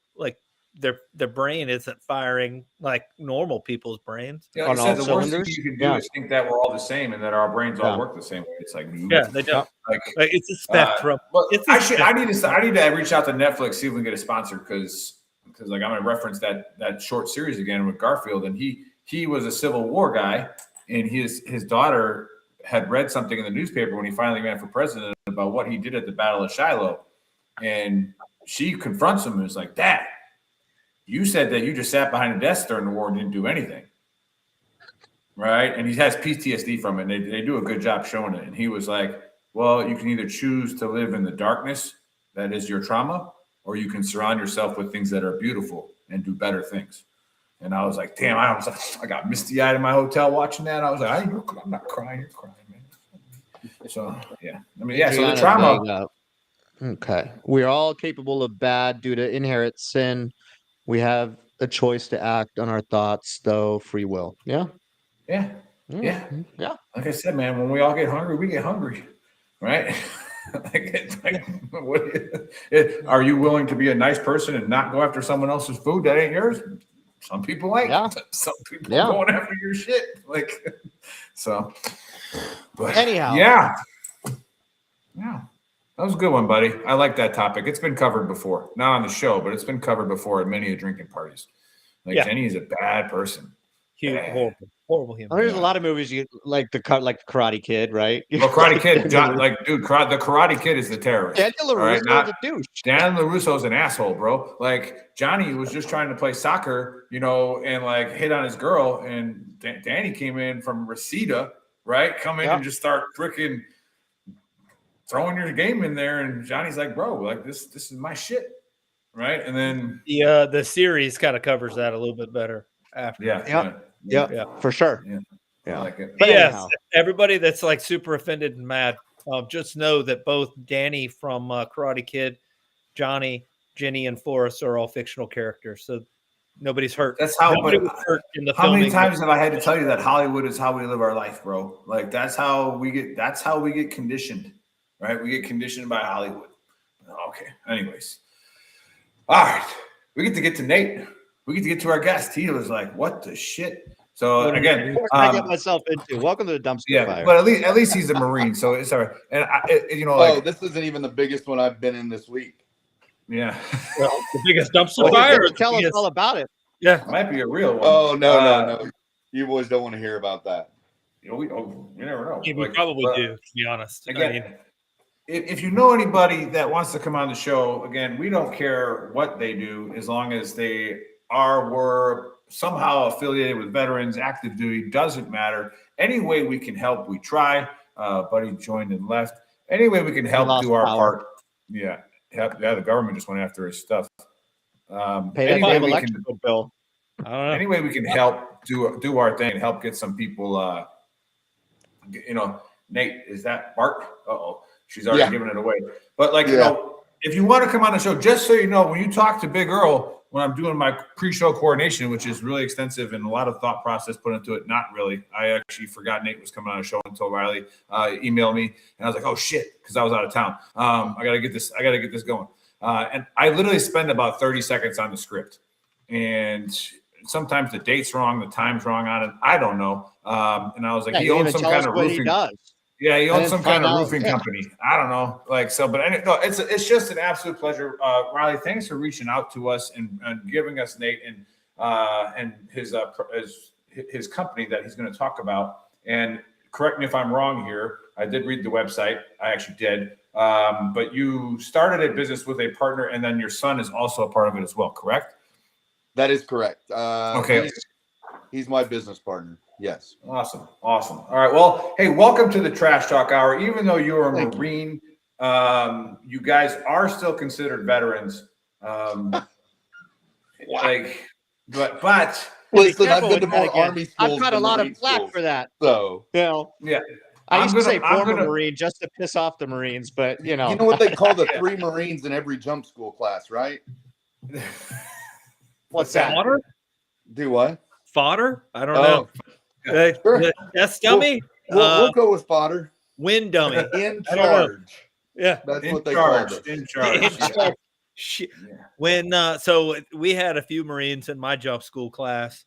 [SPEAKER 7] their brain isn't firing like normal people's brains.
[SPEAKER 4] Yeah, like I said, the worst thing you can do is think that we're all the same and that our brains all work the same way. It's like
[SPEAKER 7] they don't. Like it's a spectrum.
[SPEAKER 4] I need to reach out to Netflix, see if we can get a sponsor because like I'm gonna reference that short series again with Garfield, and he was a Civil War guy, and his daughter had read something in the newspaper when he finally ran for president about what he did at the Battle of Shiloh, and she confronts him and is like, "Dad, you said that you just sat behind a desk during the war and didn't do anything." Right? And he has PTSD from it. And they do a good job showing it. And he was like, well, you can either choose to live in the darkness, that is your trauma, or you can surround yourself with things that are beautiful and do better things. And I was like, damn, I got misty-eyed in my hotel watching that. I was like, I'm not crying. You're crying, man. So, yeah. I mean, so the trauma.
[SPEAKER 6] Okay. We're all capable of bad due to inherent sin. We have a choice to act on our thoughts, though free will. Yeah.
[SPEAKER 4] Yeah. Like I said, man, when we all get hungry, we get hungry, right? Are you willing to be a nice person and not go after someone else's food that ain't yours? Some people ain't.
[SPEAKER 6] Yeah.
[SPEAKER 4] Some people
[SPEAKER 6] Yeah.
[SPEAKER 4] going after your shit. Like, so. But
[SPEAKER 6] Anyhow.
[SPEAKER 4] yeah. That was a good one, buddy. I like that topic. It's been covered before, not on the show, but it's been covered before at many drinking parties. Like Jenny is a bad person.
[SPEAKER 7] Horrible human.
[SPEAKER 6] There's a lot of movies you like the Karate Kid, right?
[SPEAKER 4] Well, Karate Kid, John, like, dude, the Karate Kid is the terrorist.
[SPEAKER 6] Daniel LaRusso is a douche.
[SPEAKER 4] Daniel LaRusso's an asshole, bro. Like, Johnny was just trying to play soccer, and like hit on his girl, and Danny came in from Reseda, right? Come in and just start freaking throwing your game in there, and Johnny's like, bro, like this is my shit, right? And then
[SPEAKER 7] the series kind of covers that a little bit better after.
[SPEAKER 6] Yeah, for sure.
[SPEAKER 4] Yeah. I like it.
[SPEAKER 7] But yes, everybody that's like super offended and mad, just know that both Danny from Karate Kid, Johnny, Jenny, and Forrest are all fictional characters. So nobody's hurt.
[SPEAKER 4] That's how.
[SPEAKER 7] Nobody was hurt in the
[SPEAKER 4] how many
[SPEAKER 7] filming.
[SPEAKER 4] times have I had to tell you that Hollywood is how we live our life, bro? Like that's how we get conditioned, right? We get conditioned by Hollywood. Okay. Anyways, all right. We get to Nate. We get to get to our guest. He was like, "What the shit." So again,
[SPEAKER 6] I get myself into. Welcome to the dumpster fire.
[SPEAKER 4] But at least he's a Marine, so it's all right. And
[SPEAKER 8] this isn't even the biggest one I've been in this week.
[SPEAKER 4] Yeah,
[SPEAKER 7] well, the biggest dumpster fire.
[SPEAKER 6] Tell us all about it.
[SPEAKER 7] Yeah,
[SPEAKER 4] might be a real one.
[SPEAKER 8] Oh no! You boys don't want to hear about that.
[SPEAKER 4] We never know.
[SPEAKER 7] We probably do, to be honest.
[SPEAKER 4] Again, if you know anybody that wants to come on the show, again, we don't care what they do as long as they were somehow affiliated with veterans, active duty, doesn't matter. Any way we can help, we try. Buddy joined and left. Any way we can help, do our part. Yeah, the government just went after his stuff.
[SPEAKER 6] Pay that damn electrical bill.
[SPEAKER 7] I don't know.
[SPEAKER 4] Any way we can help, do our thing, help get some people. Nate, is that Bart? Uh-oh, she's already giving it away. But if you want to come on the show, just so you know, when you talk to Big Earl, when I'm doing my pre-show coordination, which is really extensive and a lot of thought process put into it, not really. I actually forgot Nate was coming on the show until Riley emailed me, and I was like, "Oh shit," because I was out of town. I gotta get this going. And I literally spend about 30 seconds on the script, and sometimes the date's wrong, the time's wrong on it. I don't know. And I was like, he owns some kind of roofing. Yeah, he owns some kind of roofing company. I don't know. It's just an absolute pleasure. Riley, thanks for reaching out to us and giving us Nate and his company that he's going to talk about. And correct me if I'm wrong here. I did read the website. I actually did. But you started a business with a partner, and then your son is also a part of it as well, correct?
[SPEAKER 8] That is correct.
[SPEAKER 4] Okay.
[SPEAKER 8] He's my business partner. Yes.
[SPEAKER 4] Awesome. All right. Well, hey, welcome to the Trash Talk Hour. Even though you're a Marine, you guys are still considered veterans. But
[SPEAKER 8] listen, I've been to more Army schools.
[SPEAKER 6] I've got a lot of flack for that.
[SPEAKER 8] So,
[SPEAKER 4] yeah.
[SPEAKER 6] I used to say former Marine just to piss off the Marines, but
[SPEAKER 8] you know what they call the 3 Marines in every jump school class, right?
[SPEAKER 6] What's that?
[SPEAKER 7] Fodder?
[SPEAKER 8] Do what?
[SPEAKER 7] Fodder? I don't know. That's dummy.
[SPEAKER 8] We'll go with fodder.
[SPEAKER 7] Wind dummy.
[SPEAKER 8] In charge.
[SPEAKER 7] Yeah,
[SPEAKER 8] that's what they call it.
[SPEAKER 4] In charge.
[SPEAKER 7] When so we had a few Marines in my jump school class,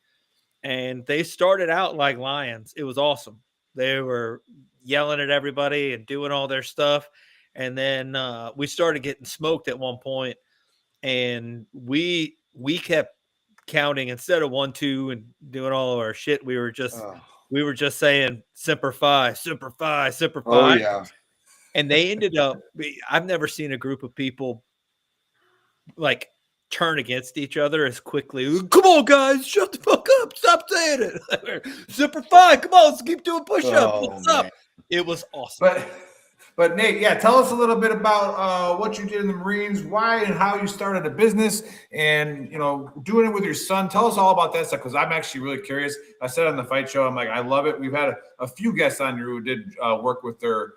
[SPEAKER 7] and they started out like lions. It was awesome. They were yelling at everybody and doing all their stuff, and then we started getting smoked at one point, and we kept counting instead of 1, 2 and doing all of our shit. We were just saying Semper Fi, Semper Fi, Semper Fi.
[SPEAKER 8] Oh yeah.
[SPEAKER 7] And they ended up. I've never seen a group of people like turn against each other as quickly. Come on, guys, shut the fuck up! Stop saying it. Semper Fi. Come on, let's keep doing push-ups. What's up? It was awesome.
[SPEAKER 4] But Nate, tell us a little bit about what you did in the Marines, why and how you started a business, and doing it with your son. Tell us all about that stuff because I'm actually really curious. I said on the Fight Show, I'm like, I love it. We've had a few guests on here who did work with their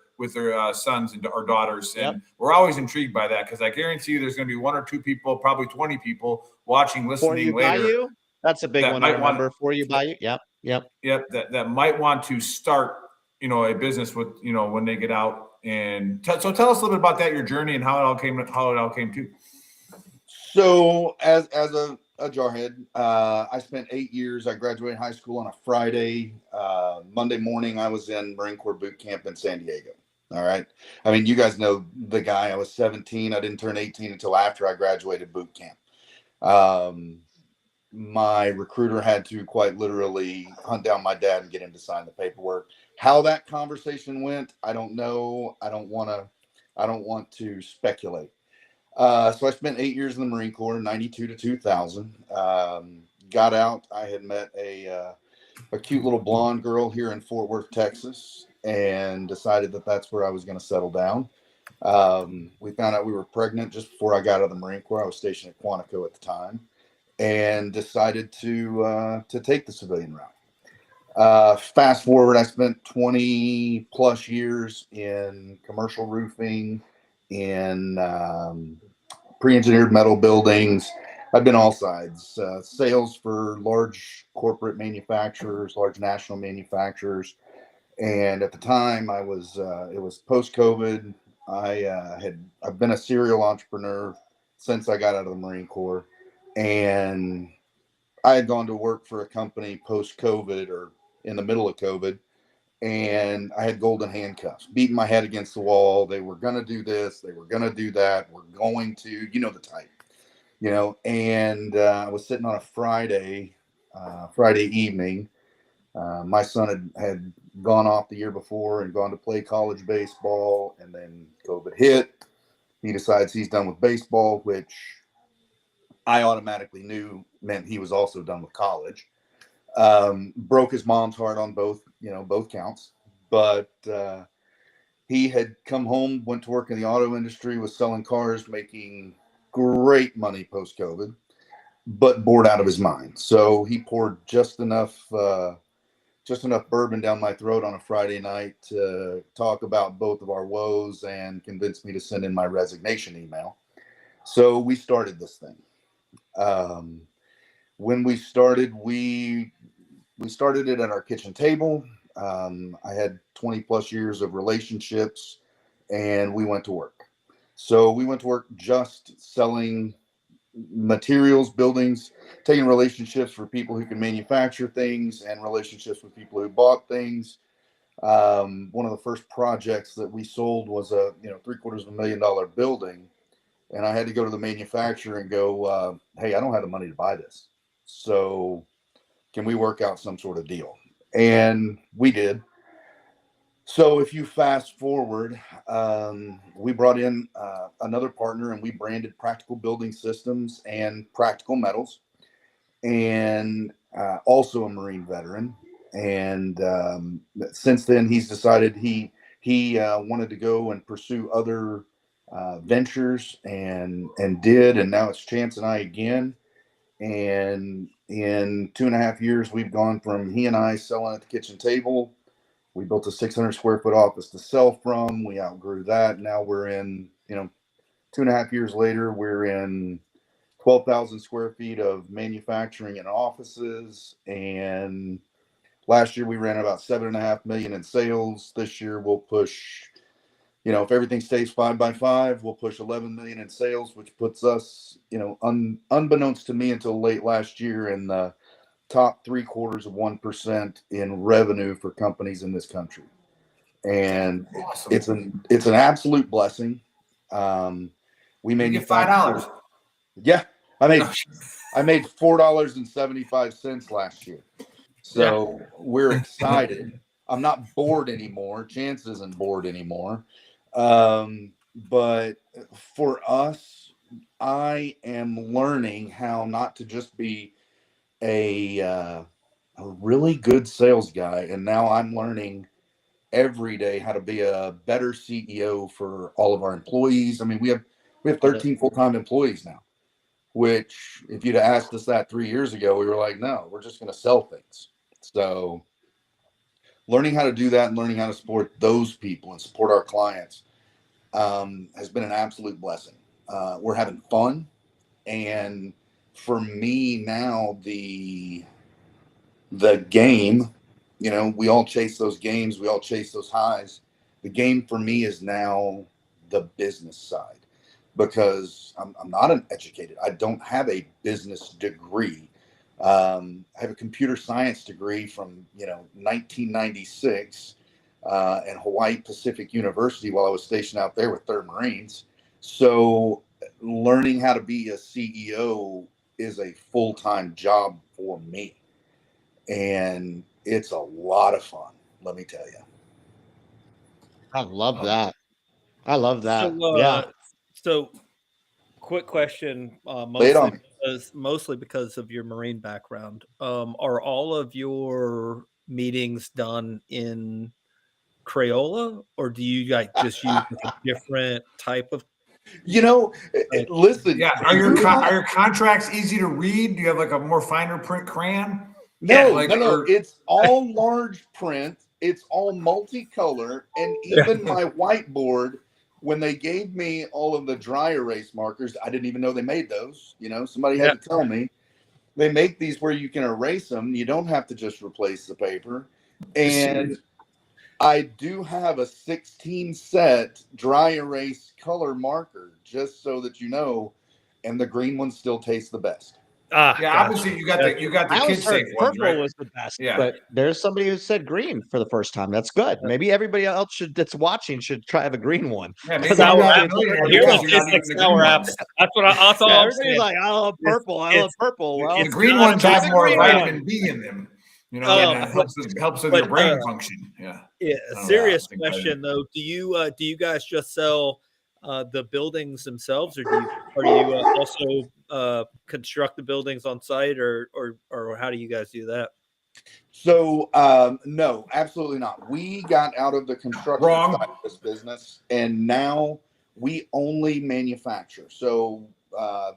[SPEAKER 4] sons and or daughters, and we're always intrigued by that because I guarantee you there's going to be 1 or 2 people, probably 20 people watching, listening later.
[SPEAKER 6] By you? That's a big one. I remember. For you, by you. Yep.
[SPEAKER 4] That might want to start a business with when they get out And so tell us a little bit about that, your journey, and how it all came to.
[SPEAKER 8] So as a jarhead, I spent 8 years. I graduated high school on a Friday. Monday morning, I was in Marine Corps boot camp in San Diego. All right. I mean, you guys know the guy. I was 17. I didn't turn 18 until after I graduated boot camp. My recruiter had to quite literally hunt down my dad and get him to sign the paperwork. How that conversation went, I don't know. I don't want to speculate. So I spent 8 years in the Marine Corps, 92 to 2000. Got out. I had met a cute little blonde girl here in Fort Worth, Texas, and decided that that's where I was going to settle down. We found out we were pregnant just before I got out of the Marine Corps. I was stationed at Quantico at the time, and decided to take the civilian route. Fast forward, I spent 20 plus years in commercial roofing, in pre-engineered metal buildings. I've been all sides. Sales for large corporate manufacturers, large national manufacturers. And at the time, it was post-COVID. I've been a serial entrepreneur since I got out of the Marine Corps, and I had gone to work for a company post-COVID or in the middle of COVID, and I had golden handcuffs, beating my head against the wall. They were going to do this. They were going to do that. We're going to, the type, and I was sitting on a Friday evening. My son had gone off the year before and gone to play college baseball, and then COVID hit. He decides he's done with baseball, which I automatically knew meant he was also done with college. Broke his mom's heart on both counts. But he had come home, went to work in the auto industry, was selling cars, making great money post-COVID, but bored out of his mind. So he poured just enough bourbon down my throat on a Friday night to talk about both of our woes and convince me to send in my resignation email. So we started this thing. When we started, we started it at our kitchen table. I had 20 plus years of relationships, and we went to work. So we went to work just selling materials, buildings, taking relationships for people who can manufacture things and relationships with people who bought things. One of the first projects that we sold was a $750,000 building, and I had to go to the manufacturer and go, hey, I don't have the money to buy this, so can we work out some sort of deal? And we did. So if you fast forward, we brought in another partner, and we branded Practical Building Systems and Practical Metals, and also a Marine veteran. And since then, he's decided he wanted to go and pursue other ventures, and did. And now it's Chance and I again. And in 2.5 years, we've gone from he and I selling at the kitchen table. We built a 600 square foot office to sell from. We outgrew that. Now we're in, 2.5 years later, we're in 12,000 square feet of manufacturing and offices. And last year we ran about 7.5 million in sales. This year we'll push, if everything stays 5 by 5, we'll push 11 million in sales, which puts us, unbeknownst to me until late last year, in the top 0.75% in revenue for companies in this country. And
[SPEAKER 4] awesome.
[SPEAKER 8] It's an absolute blessing. We manufacture $5. Yeah, I made $4.75 last year. So we're excited. I'm not bored anymore. Chance isn't bored anymore. But for us, I am learning how not to just be a really good sales guy, and now I'm learning every day how to be a better CEO for all of our employees. I mean, we have 13 full-time employees now, which if you'd asked us that 3 years ago, we were like, no, we're just going to sell things. So learning how to do that and learning how to support those people and support our clients has been an absolute blessing. We're having fun, and for me now, the game, we all chase those games, we all chase those highs. The game for me is now the business side, because I'm not an educated. I don't have a business degree. I have a computer science degree from 1996 at Hawaii Pacific University while I was stationed out there with 3rd Marines. So learning how to be a CEO is a full-time job for me, and it's a lot of fun, let me tell you.
[SPEAKER 6] I love that. I love that.
[SPEAKER 7] So,
[SPEAKER 6] Yeah.
[SPEAKER 7] so quick question,
[SPEAKER 8] Lay it on me.
[SPEAKER 7] mostly because of your Marine background. Are all of your meetings done in Crayola, or do you like just use like a different type of?
[SPEAKER 8] Listen.
[SPEAKER 10] Yeah, are your contracts easy to read? Do you have like a more finer print crayon?
[SPEAKER 8] No,
[SPEAKER 10] like,
[SPEAKER 8] no. It's all large print. It's all multicolor, and even my whiteboard. When they gave me all of the dry erase markers, I didn't even know they made those. Somebody had to tell me. They make these where you can erase them. You don't have to just replace the paper. And I do have a 16 set dry erase color marker, just so that and the green ones still taste the best.
[SPEAKER 10] Obviously you got the
[SPEAKER 6] I
[SPEAKER 10] kid
[SPEAKER 6] always heard
[SPEAKER 10] safe ones,
[SPEAKER 6] purple
[SPEAKER 10] right?
[SPEAKER 6] was the best,
[SPEAKER 10] Yeah.
[SPEAKER 6] but there's somebody who said green for the first time. That's good. Maybe everybody else that's watching should try have a green one.
[SPEAKER 10] Yeah, maybe
[SPEAKER 6] Because I
[SPEAKER 10] you're
[SPEAKER 6] was
[SPEAKER 10] not
[SPEAKER 6] saying
[SPEAKER 10] familiar
[SPEAKER 6] purple.
[SPEAKER 10] because
[SPEAKER 7] Yours
[SPEAKER 10] you're
[SPEAKER 7] tastes
[SPEAKER 10] not
[SPEAKER 7] like
[SPEAKER 10] using the
[SPEAKER 7] sour
[SPEAKER 10] green
[SPEAKER 7] apples.
[SPEAKER 10] ones.
[SPEAKER 7] That's all I'm
[SPEAKER 6] Everybody's
[SPEAKER 7] saying.
[SPEAKER 6] like, I love purple. I love purple. Well,
[SPEAKER 10] The green
[SPEAKER 7] not
[SPEAKER 10] ones
[SPEAKER 6] try
[SPEAKER 10] have
[SPEAKER 6] the
[SPEAKER 10] more
[SPEAKER 6] green
[SPEAKER 10] vitamin
[SPEAKER 6] one.
[SPEAKER 10] B in them. And
[SPEAKER 7] but-
[SPEAKER 10] that helps with your brain function. Yeah.
[SPEAKER 7] Yeah,
[SPEAKER 10] I don't know.
[SPEAKER 7] serious
[SPEAKER 10] I think that
[SPEAKER 7] question though. Do you guys just sell the buildings themselves, or are you also construct the buildings on site, or how do you guys do that?
[SPEAKER 8] So, no, absolutely not. We got out of the construction
[SPEAKER 10] Wrong.
[SPEAKER 8] side of this business, and now we only manufacture. So,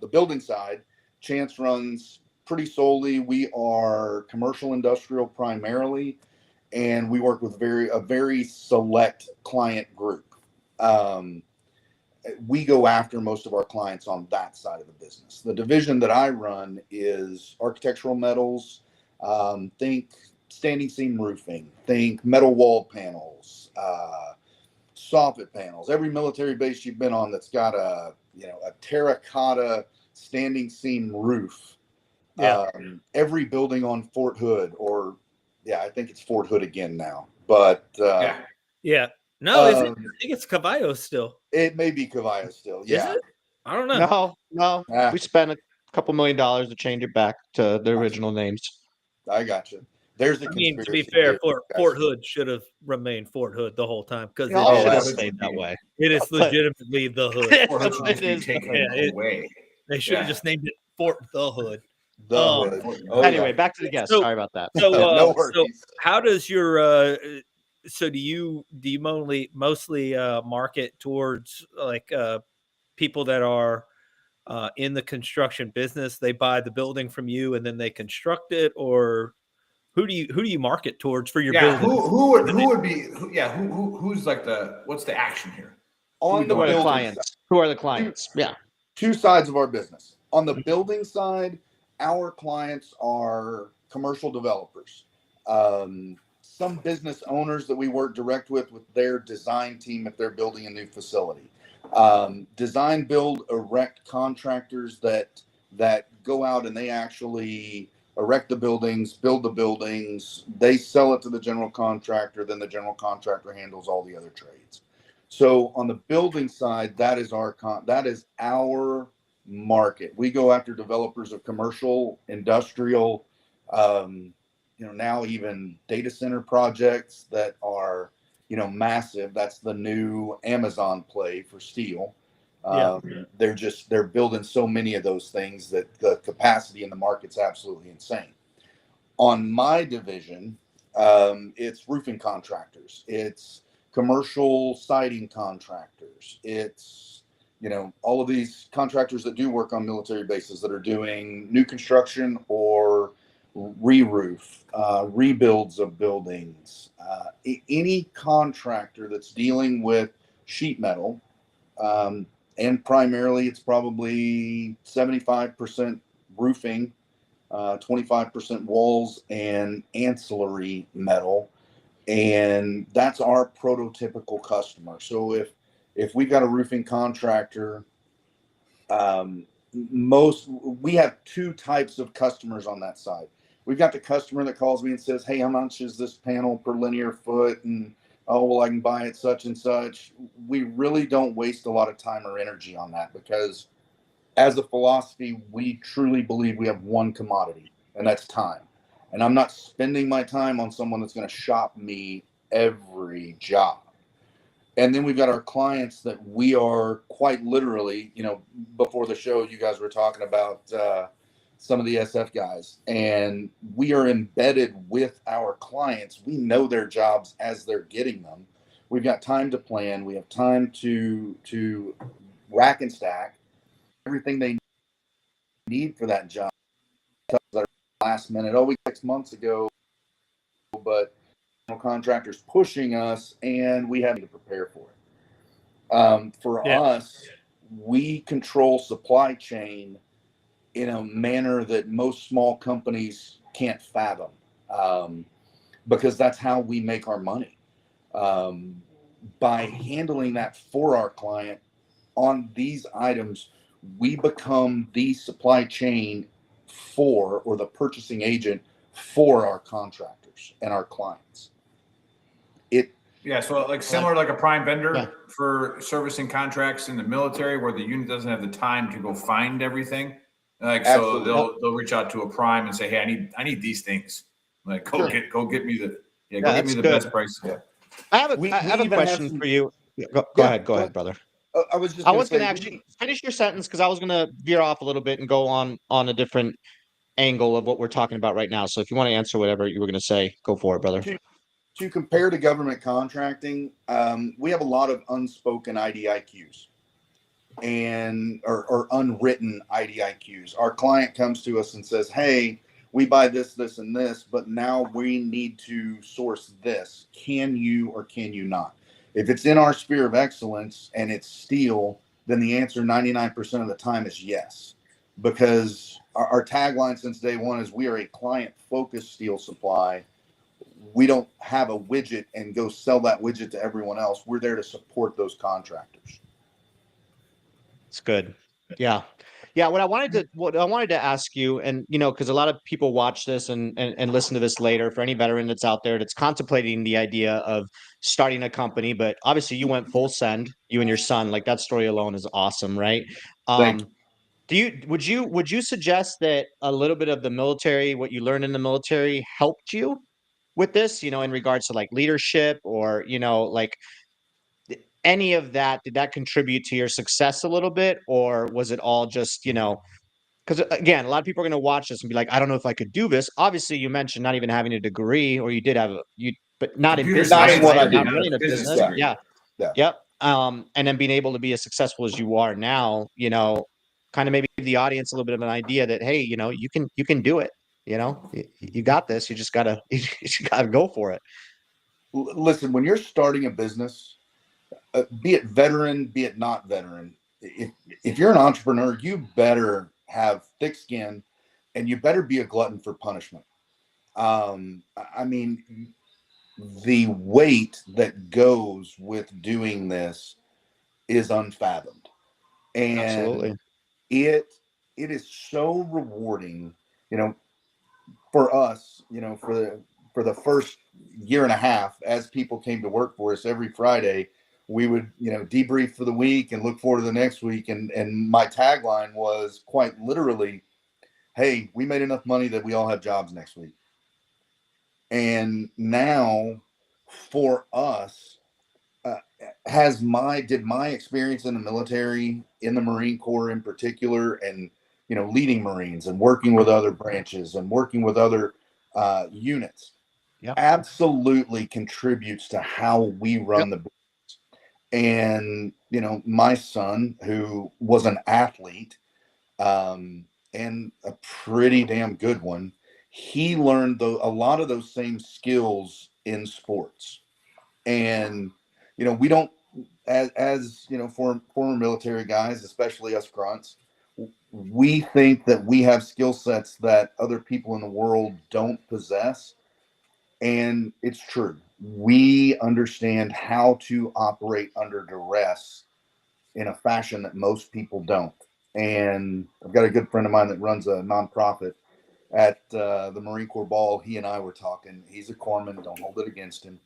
[SPEAKER 8] the building side, Chance runs pretty solely. We are commercial industrial primarily, and we work with a very select client group. We go after most of our clients on that side of the business. The division that I run is architectural metals. Think standing seam roofing, think metal wall panels, soffit panels. Every military base you've been on that's got a terracotta standing seam roof.
[SPEAKER 7] Yeah.
[SPEAKER 8] Every building on Fort Hood, I think it's Fort Hood again now. But
[SPEAKER 7] yeah. No, I think it's Caballo still.
[SPEAKER 8] It may be Caballo still. Yeah.
[SPEAKER 7] Is it? I don't know.
[SPEAKER 6] No. We spent a couple $1 million to change it back to the original names.
[SPEAKER 8] I got you. There's a
[SPEAKER 7] I
[SPEAKER 8] conspiracy.
[SPEAKER 7] mean, to be fair,
[SPEAKER 8] theory,
[SPEAKER 7] Fort Hood should have remained Fort Hood the whole time because
[SPEAKER 6] It should have
[SPEAKER 8] absolutely.
[SPEAKER 6] stayed that way.
[SPEAKER 7] it is legitimately the Hood.
[SPEAKER 10] Fort Hood should
[SPEAKER 6] It is.
[SPEAKER 10] be taken
[SPEAKER 7] Yeah,
[SPEAKER 10] away.
[SPEAKER 7] They should have just named it Fort the Hood.
[SPEAKER 8] The Hood. Oh,
[SPEAKER 6] Anyway,
[SPEAKER 8] yeah.
[SPEAKER 6] back to the guest.
[SPEAKER 7] So-
[SPEAKER 6] Sorry about that.
[SPEAKER 7] So,
[SPEAKER 8] No
[SPEAKER 7] so
[SPEAKER 8] worries.
[SPEAKER 7] how does your so do you mostly market towards like people that are in the construction business? They buy the building from you and then they construct it, or who do you market towards for your
[SPEAKER 10] Yeah,
[SPEAKER 7] building?
[SPEAKER 10] who's like what's the action here?
[SPEAKER 8] On the
[SPEAKER 6] Who are the
[SPEAKER 8] building
[SPEAKER 6] clients?
[SPEAKER 8] side,
[SPEAKER 6] Who are the clients? Yeah.
[SPEAKER 8] two sides of our business. On the building side, our clients are commercial developers. Some business owners that we work direct with their design team if they're building a new facility. Design, build, erect contractors that go out and they actually erect the buildings, build the buildings. They sell it to the general contractor. Then the general contractor handles all the other trades. So on the building side, that is our market. We go after developers of commercial, industrial, now even data center projects that are, massive. That's the new Amazon play for steel. They're building so many of those things that the capacity in the market's absolutely insane. On my division, it's roofing contractors. It's commercial siding contractors. It's, all of these contractors that do work on military bases that are doing new construction or re-roof, rebuilds of buildings, any contractor that's dealing with sheet metal, and primarily it's probably 75% roofing, 25% walls and ancillary metal. And that's our prototypical customer. So if we've got a roofing contractor, we have two types of customers on that side. We've got the customer that calls me and says, hey, how much is this panel per linear foot? And oh, well, I can buy it such and such. We really don't waste a lot of time or energy on that, because as a philosophy, we truly believe we have one commodity, and that's time. And I'm not spending my time on someone that's going to shop me every job. And then we've got our clients that we are quite literally, before the show, you guys were talking about some of the SF guys, and we are embedded with our clients. We know their jobs as they're getting them. We've got time to plan. We have time to rack and stack everything they need for that job. Last minute, oh, we 6 months ago, but contractors pushing us, and we have to prepare for it. For us, we control supply chain in a manner that most small companies can't fathom, because that's how we make our money. By handling that for our client on these items, we become the supply chain for, or the purchasing agent for, our contractors and our clients.
[SPEAKER 10] Yeah, so like similar like a prime vendor for servicing contracts in the military, where the unit doesn't have the time to go find everything. Like, so they'll reach out to a prime and say, hey, I need these things. Like, go get me the best price. Yeah.
[SPEAKER 6] I have a question for you. Go ahead, brother.
[SPEAKER 8] I was
[SPEAKER 6] going to actually finish your sentence, because I was going to veer off a little bit and go on a different angle of what we're talking about right now. So if you want to answer whatever you were going to say, go for it, brother.
[SPEAKER 8] To compare to government contracting, we have a lot of unspoken IDIQs or unwritten IDIQs. Our client comes to us and says, hey, we buy this, this, and this, but now we need to source this. Can you or can you not? If it's in our sphere of excellence and it's steel, then the answer 99% of the time is yes. Because our tagline since day one is we are a client-focused steel supply. We don't have a widget and go sell that widget to everyone else. We're there to support those contractors.
[SPEAKER 6] It's good. Yeah. What I wanted to ask you, and because a lot of people watch this and listen to this later, for any veteran that's out there that's contemplating the idea of starting a company, but obviously you went full send, you and your son, like that story alone is awesome, right? Would you suggest that a little bit of the military, what you learned in the military, helped you with this, in regards to like leadership, or like any of that? Did that contribute to your success a little bit, or was it all just, because again, a lot of people are going to watch this and be like, I don't know if I could do this. Obviously, you mentioned not even having a degree, or you did have but not in business, right? Not running a business. Yeah. Yep. And then being able to be as successful as you are now, kind of maybe give the audience a little bit of an idea that, hey, you can do it. You got this. You just gotta go for it.
[SPEAKER 8] Listen, when you're starting a business, be it veteran, be it not veteran, if you're an entrepreneur, you better have thick skin, and you better be a glutton for punishment. I mean, the weight that goes with doing this is unfathomed, and
[SPEAKER 6] absolutely,
[SPEAKER 8] it is so rewarding, for us, for the first year and a half, as people came to work for us every Friday, we would, debrief for the week and look forward to the next week. And my tagline was quite literally, hey, we made enough money that we all have jobs next week. And now for us, did my experience in the military, in the Marine Corps in particular, and, leading Marines and working with other branches and working with other units, absolutely contributes to how we run the business. And, my son, who was an athlete, and a pretty damn good one, he learned a lot of those same skills in sports. And, we don't, as former military guys, especially us grunts, we think that we have skill sets that other people in the world don't possess. And it's true. we understand how to operate under duress in a fashion that most people don't. And I've got a good friend of mine that runs a nonprofit at the Marine Corps Ball. He and I were talking. He's a corpsman. Don't hold it against him.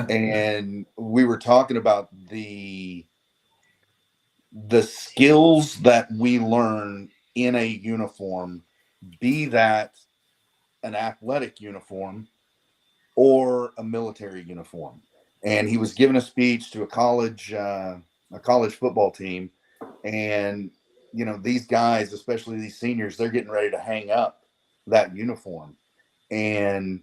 [SPEAKER 8] And we were talking about the skills that we learn in a uniform, be that an athletic uniform or a military uniform. And he was giving a speech to a college football team, and these guys, especially these seniors, they're getting ready to hang up that uniform. And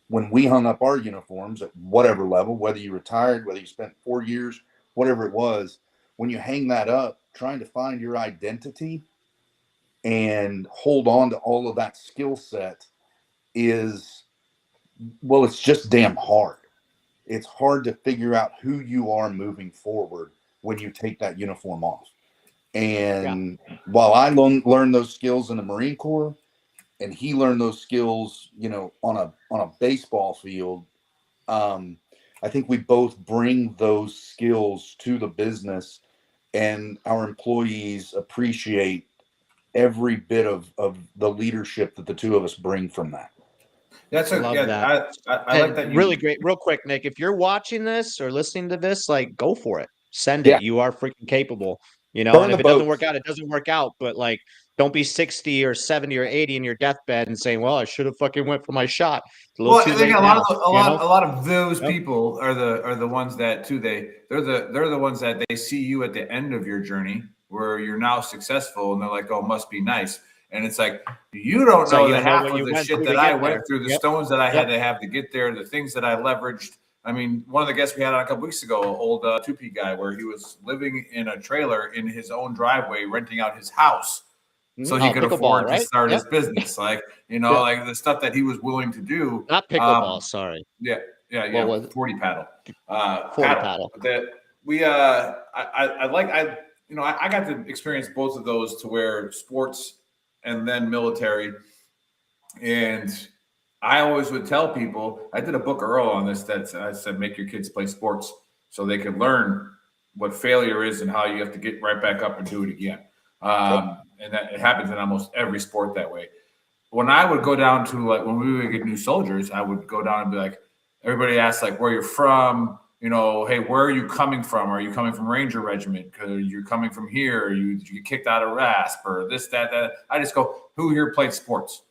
[SPEAKER 8] when we hung up our uniforms at whatever level, whether you retired, whether you spent 4 years, whatever it was, when you hang that up, trying to find your identity and hold on to all of that skill set is, well, it's just damn hard. It's hard to figure out who you are moving forward when you take that uniform off. And while I learned those skills in the Marine Corps, and he learned those skills, on a baseball field, I think we both bring those skills to the business, and our employees appreciate every bit of the leadership that the two of us bring from that.
[SPEAKER 10] That's
[SPEAKER 6] I love that.
[SPEAKER 10] I like that.
[SPEAKER 6] Really great. Real quick, Nick, if you're watching this or listening to this, like, go for it. Send it. You are freaking capable.
[SPEAKER 8] Burn
[SPEAKER 6] And if
[SPEAKER 8] the
[SPEAKER 6] it doesn't
[SPEAKER 8] boats.
[SPEAKER 6] work out, it doesn't work out. But like, don't be 60 or 70 or 80 in your deathbed and saying, "Well, I should have fucking went for my shot." It's a little too late
[SPEAKER 10] a
[SPEAKER 6] now.
[SPEAKER 10] lot of those people are the ones that too they're the ones that they see you at the end of your journey where you're now successful, and they're like, "Oh, must be nice." And it's like, you don't know the half of the shit that I went through, the stones that I had to have to get there, the things that I leveraged. I mean, one of the guests we had on a couple weeks ago, old 2P guy, where he was living in a trailer in his own driveway, renting out his house so he could afford to start his business. Like, like the stuff that he was willing to do.
[SPEAKER 6] Not pickleball, sorry.
[SPEAKER 10] Yeah.
[SPEAKER 6] What was it?
[SPEAKER 10] 40 paddle.
[SPEAKER 6] 40 paddle.
[SPEAKER 10] That we I got to experience both of those, to where sports and then military. And I always would tell people, I did a book early on this that I said, make your kids play sports so they can learn what failure is and how you have to get right back up and do it again. And that it happens in almost every sport that way. When I would go down to, like, when we would get new soldiers, I would go down and be like, everybody asks, like, where you're from, hey, where are you coming from? Are you coming from Ranger Regiment? Because you're coming from here. You get kicked out of RASP or this, that. I just go, who here played sports?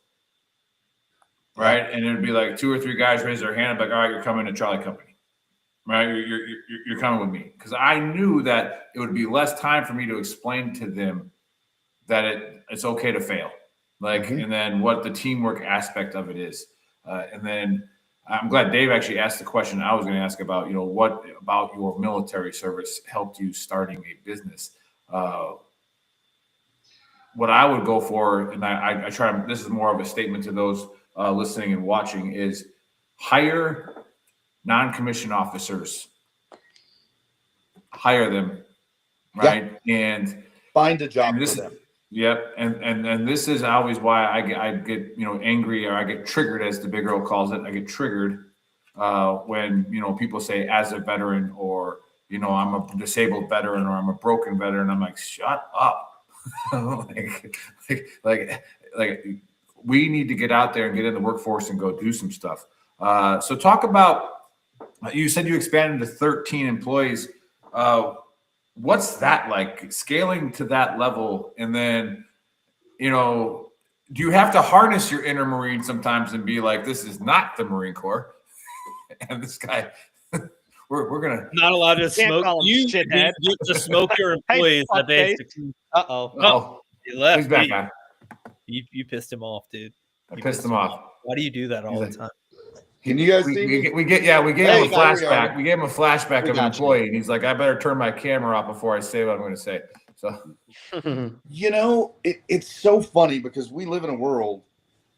[SPEAKER 10] Right. And it'd be like 2 or 3 guys raise their hand. I'm like, all right, you're coming to Charlie Company. Right. You're coming with me. Because I knew that it would be less time for me to explain to them that it's okay to fail. Like, and then what the teamwork aspect of it is. And then I'm glad Dave actually asked the question I was going to ask about, what about your military service helped you starting a business? What I would go for, and I try, this is more of a statement to those listening and watching, is hire non-commissioned officers. Hire them, right? And
[SPEAKER 8] find a job for them.
[SPEAKER 10] Yep, and this is always why I get angry, or I get triggered, as the big girl calls it. I get triggered when people say, as a veteran, or I'm a disabled veteran, or I'm a broken veteran. I'm like, shut up. like we need to get out there and get in the workforce and go do some stuff. So talk about, you said you expanded to 13 employees. What's that like, scaling to that level? And then, do you have to harness your inner Marine sometimes and be like, this is not the Marine Corps, and this guy, we're gonna
[SPEAKER 7] not allowed to smoke. You get to smoke your employees.
[SPEAKER 6] Oh,
[SPEAKER 7] he left.
[SPEAKER 10] He's back, man.
[SPEAKER 7] You pissed him off, dude.
[SPEAKER 10] I pissed him off.
[SPEAKER 7] Why do you do that all the time?
[SPEAKER 8] Can you guys see me?
[SPEAKER 10] We gave him a flashback. We gave him a flashback of an employee, and he's like, I better turn my camera off before I say what I'm going to say. So,
[SPEAKER 8] it's so funny because we live in a world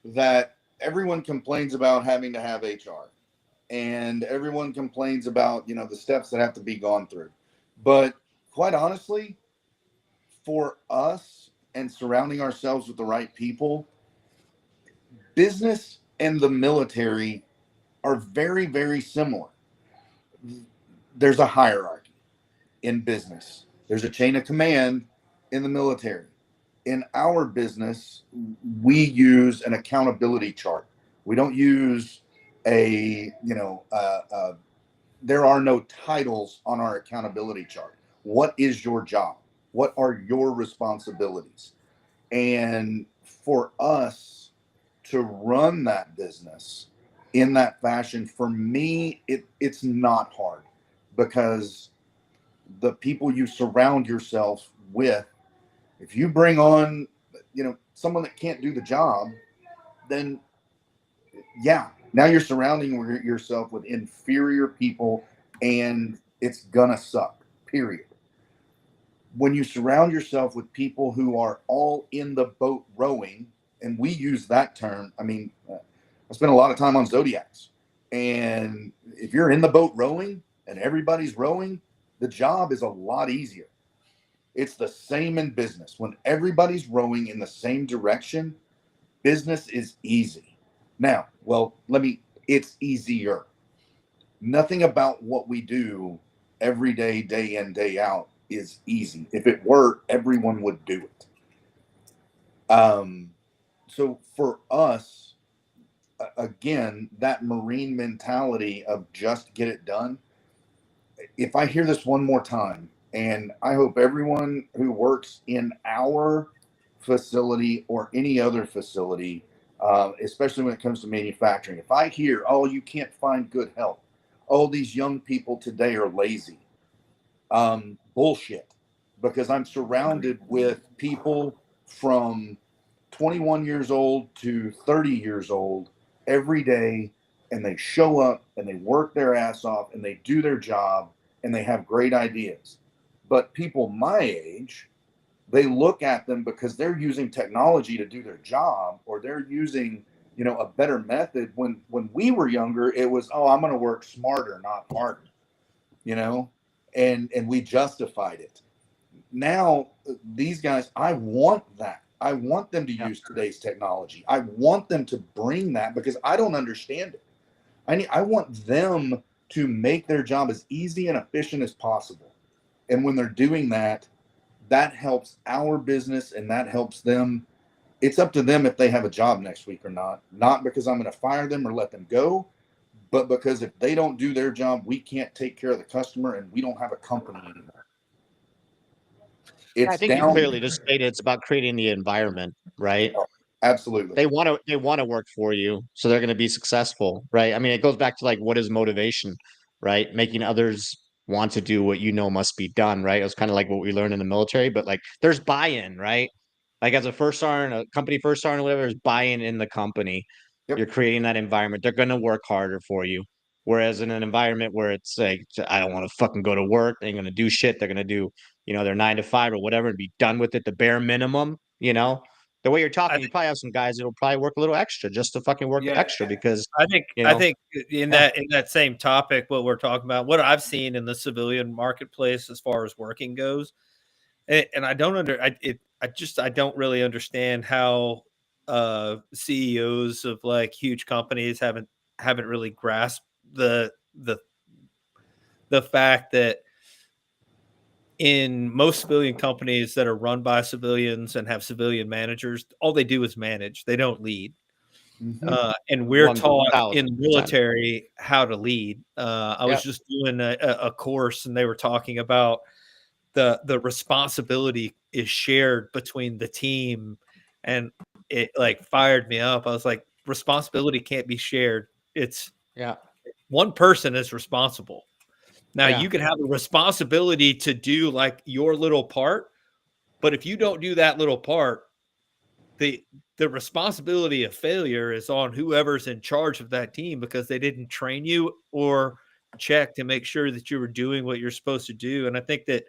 [SPEAKER 8] that everyone complains about having to have HR, and everyone complains about, the steps that have to be gone through. But quite honestly, for us and surrounding ourselves with the right people, business and the military are very, very similar. There's a hierarchy in business. There's a chain of command in the military. In our business, we use an accountability chart. We don't use there are no titles on our accountability chart. What is your job? What are your responsibilities? And for us to run that business in that fashion, for me, it's not hard, because the people you surround yourself with, if you bring on, someone that can't do the job, then yeah, now you're surrounding yourself with inferior people, and it's gonna suck, period. When you surround yourself with people who are all in the boat rowing, and we use that term, I spent a lot of time on Zodiacs, and if you're in the boat rowing and everybody's rowing, the job is a lot easier. It's the same in business. When everybody's rowing in the same direction, business is easy. Now, it's easier. Nothing about what we do every day, day in, day out is easy. If it were, everyone would do it. So for us, again, that Marine mentality of just get it done. If I hear this one more time, and I hope everyone who works in our facility or any other facility, especially when it comes to manufacturing, if I hear, oh, you can't find good help, oh, these young people today are lazy, bullshit, because I'm surrounded with people from 21 years old to 30 years old every day, and they show up and they work their ass off and they do their job and they have great ideas. But people my age, they look at them because they're using technology to do their job, or they're using, a better method. When we were younger, it was, oh, I'm going to work smarter, not harder, and we justified it. Now, these guys, I want that. I want them to use today's technology. I want them to bring that, because I don't understand it. I want them to make their job as easy and efficient as possible. And when they're doing that, that helps our business and that helps them. It's up to them if they have a job next week or not because I'm going to fire them or let them go, but because if they don't do their job, we can't take care of the customer and we don't have a company anymore.
[SPEAKER 6] I think you clearly just stated it's about creating the environment, right?
[SPEAKER 8] Oh, absolutely.
[SPEAKER 6] They want to work for you, so they're going to be successful, right? I mean, it goes back to like, what is motivation, right? Making others want to do what must be done, right? It was kind of like what we learned in the military, but like there's buy-in, right? Like as a first sergeant, a company first sergeant, or whatever, there's buy-in in the company.
[SPEAKER 8] Yep.
[SPEAKER 6] You're creating that environment. They're going to work harder for you. Whereas in an environment where it's like, I don't want to fucking go to work, they ain't going to do shit. They're going to do, their 9 to 5 or whatever and be done with it, the bare minimum, the way you're talking, you probably have some guys that'll probably work a little extra just to fucking work extra because
[SPEAKER 7] I think in that same topic, what we're talking about, what I've seen in the civilian marketplace as far as working goes, and I don't really understand how CEOs of like huge companies haven't really grasped the fact that in most civilian companies that are run by civilians and have civilian managers, all they do is manage. They don't lead.
[SPEAKER 8] Mm-hmm.
[SPEAKER 7] And we're taught in the military how to lead. I was just doing a course and they were talking about the responsibility is shared between the team, and it like fired me up. I was like, responsibility can't be shared. It's one person is responsible. Now you can have a responsibility to do like your little part, but if you don't do that little part, the responsibility of failure is on whoever's in charge of that team because they didn't train you or check to make sure that you were doing what you're supposed to do. And I think that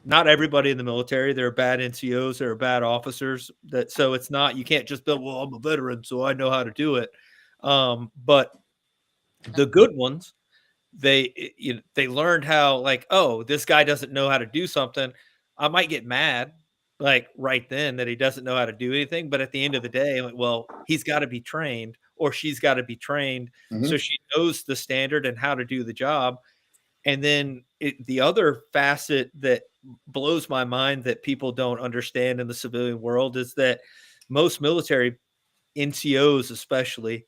[SPEAKER 7] not everybody in the military, there are bad NCOs, there are bad officers. So it's not, you can't just build, well, I'm a veteran, so I know how to do it. But the good ones, they learned how, like, oh, this guy doesn't know how to do something. I might get mad like right then that he doesn't know how to do anything, but at the end of the day, like, well, he's got to be trained, or she's got to be trained. So she knows the standard and how to do the job. And then the other facet that blows my mind that people don't understand in the civilian world is that most military NCOs, especially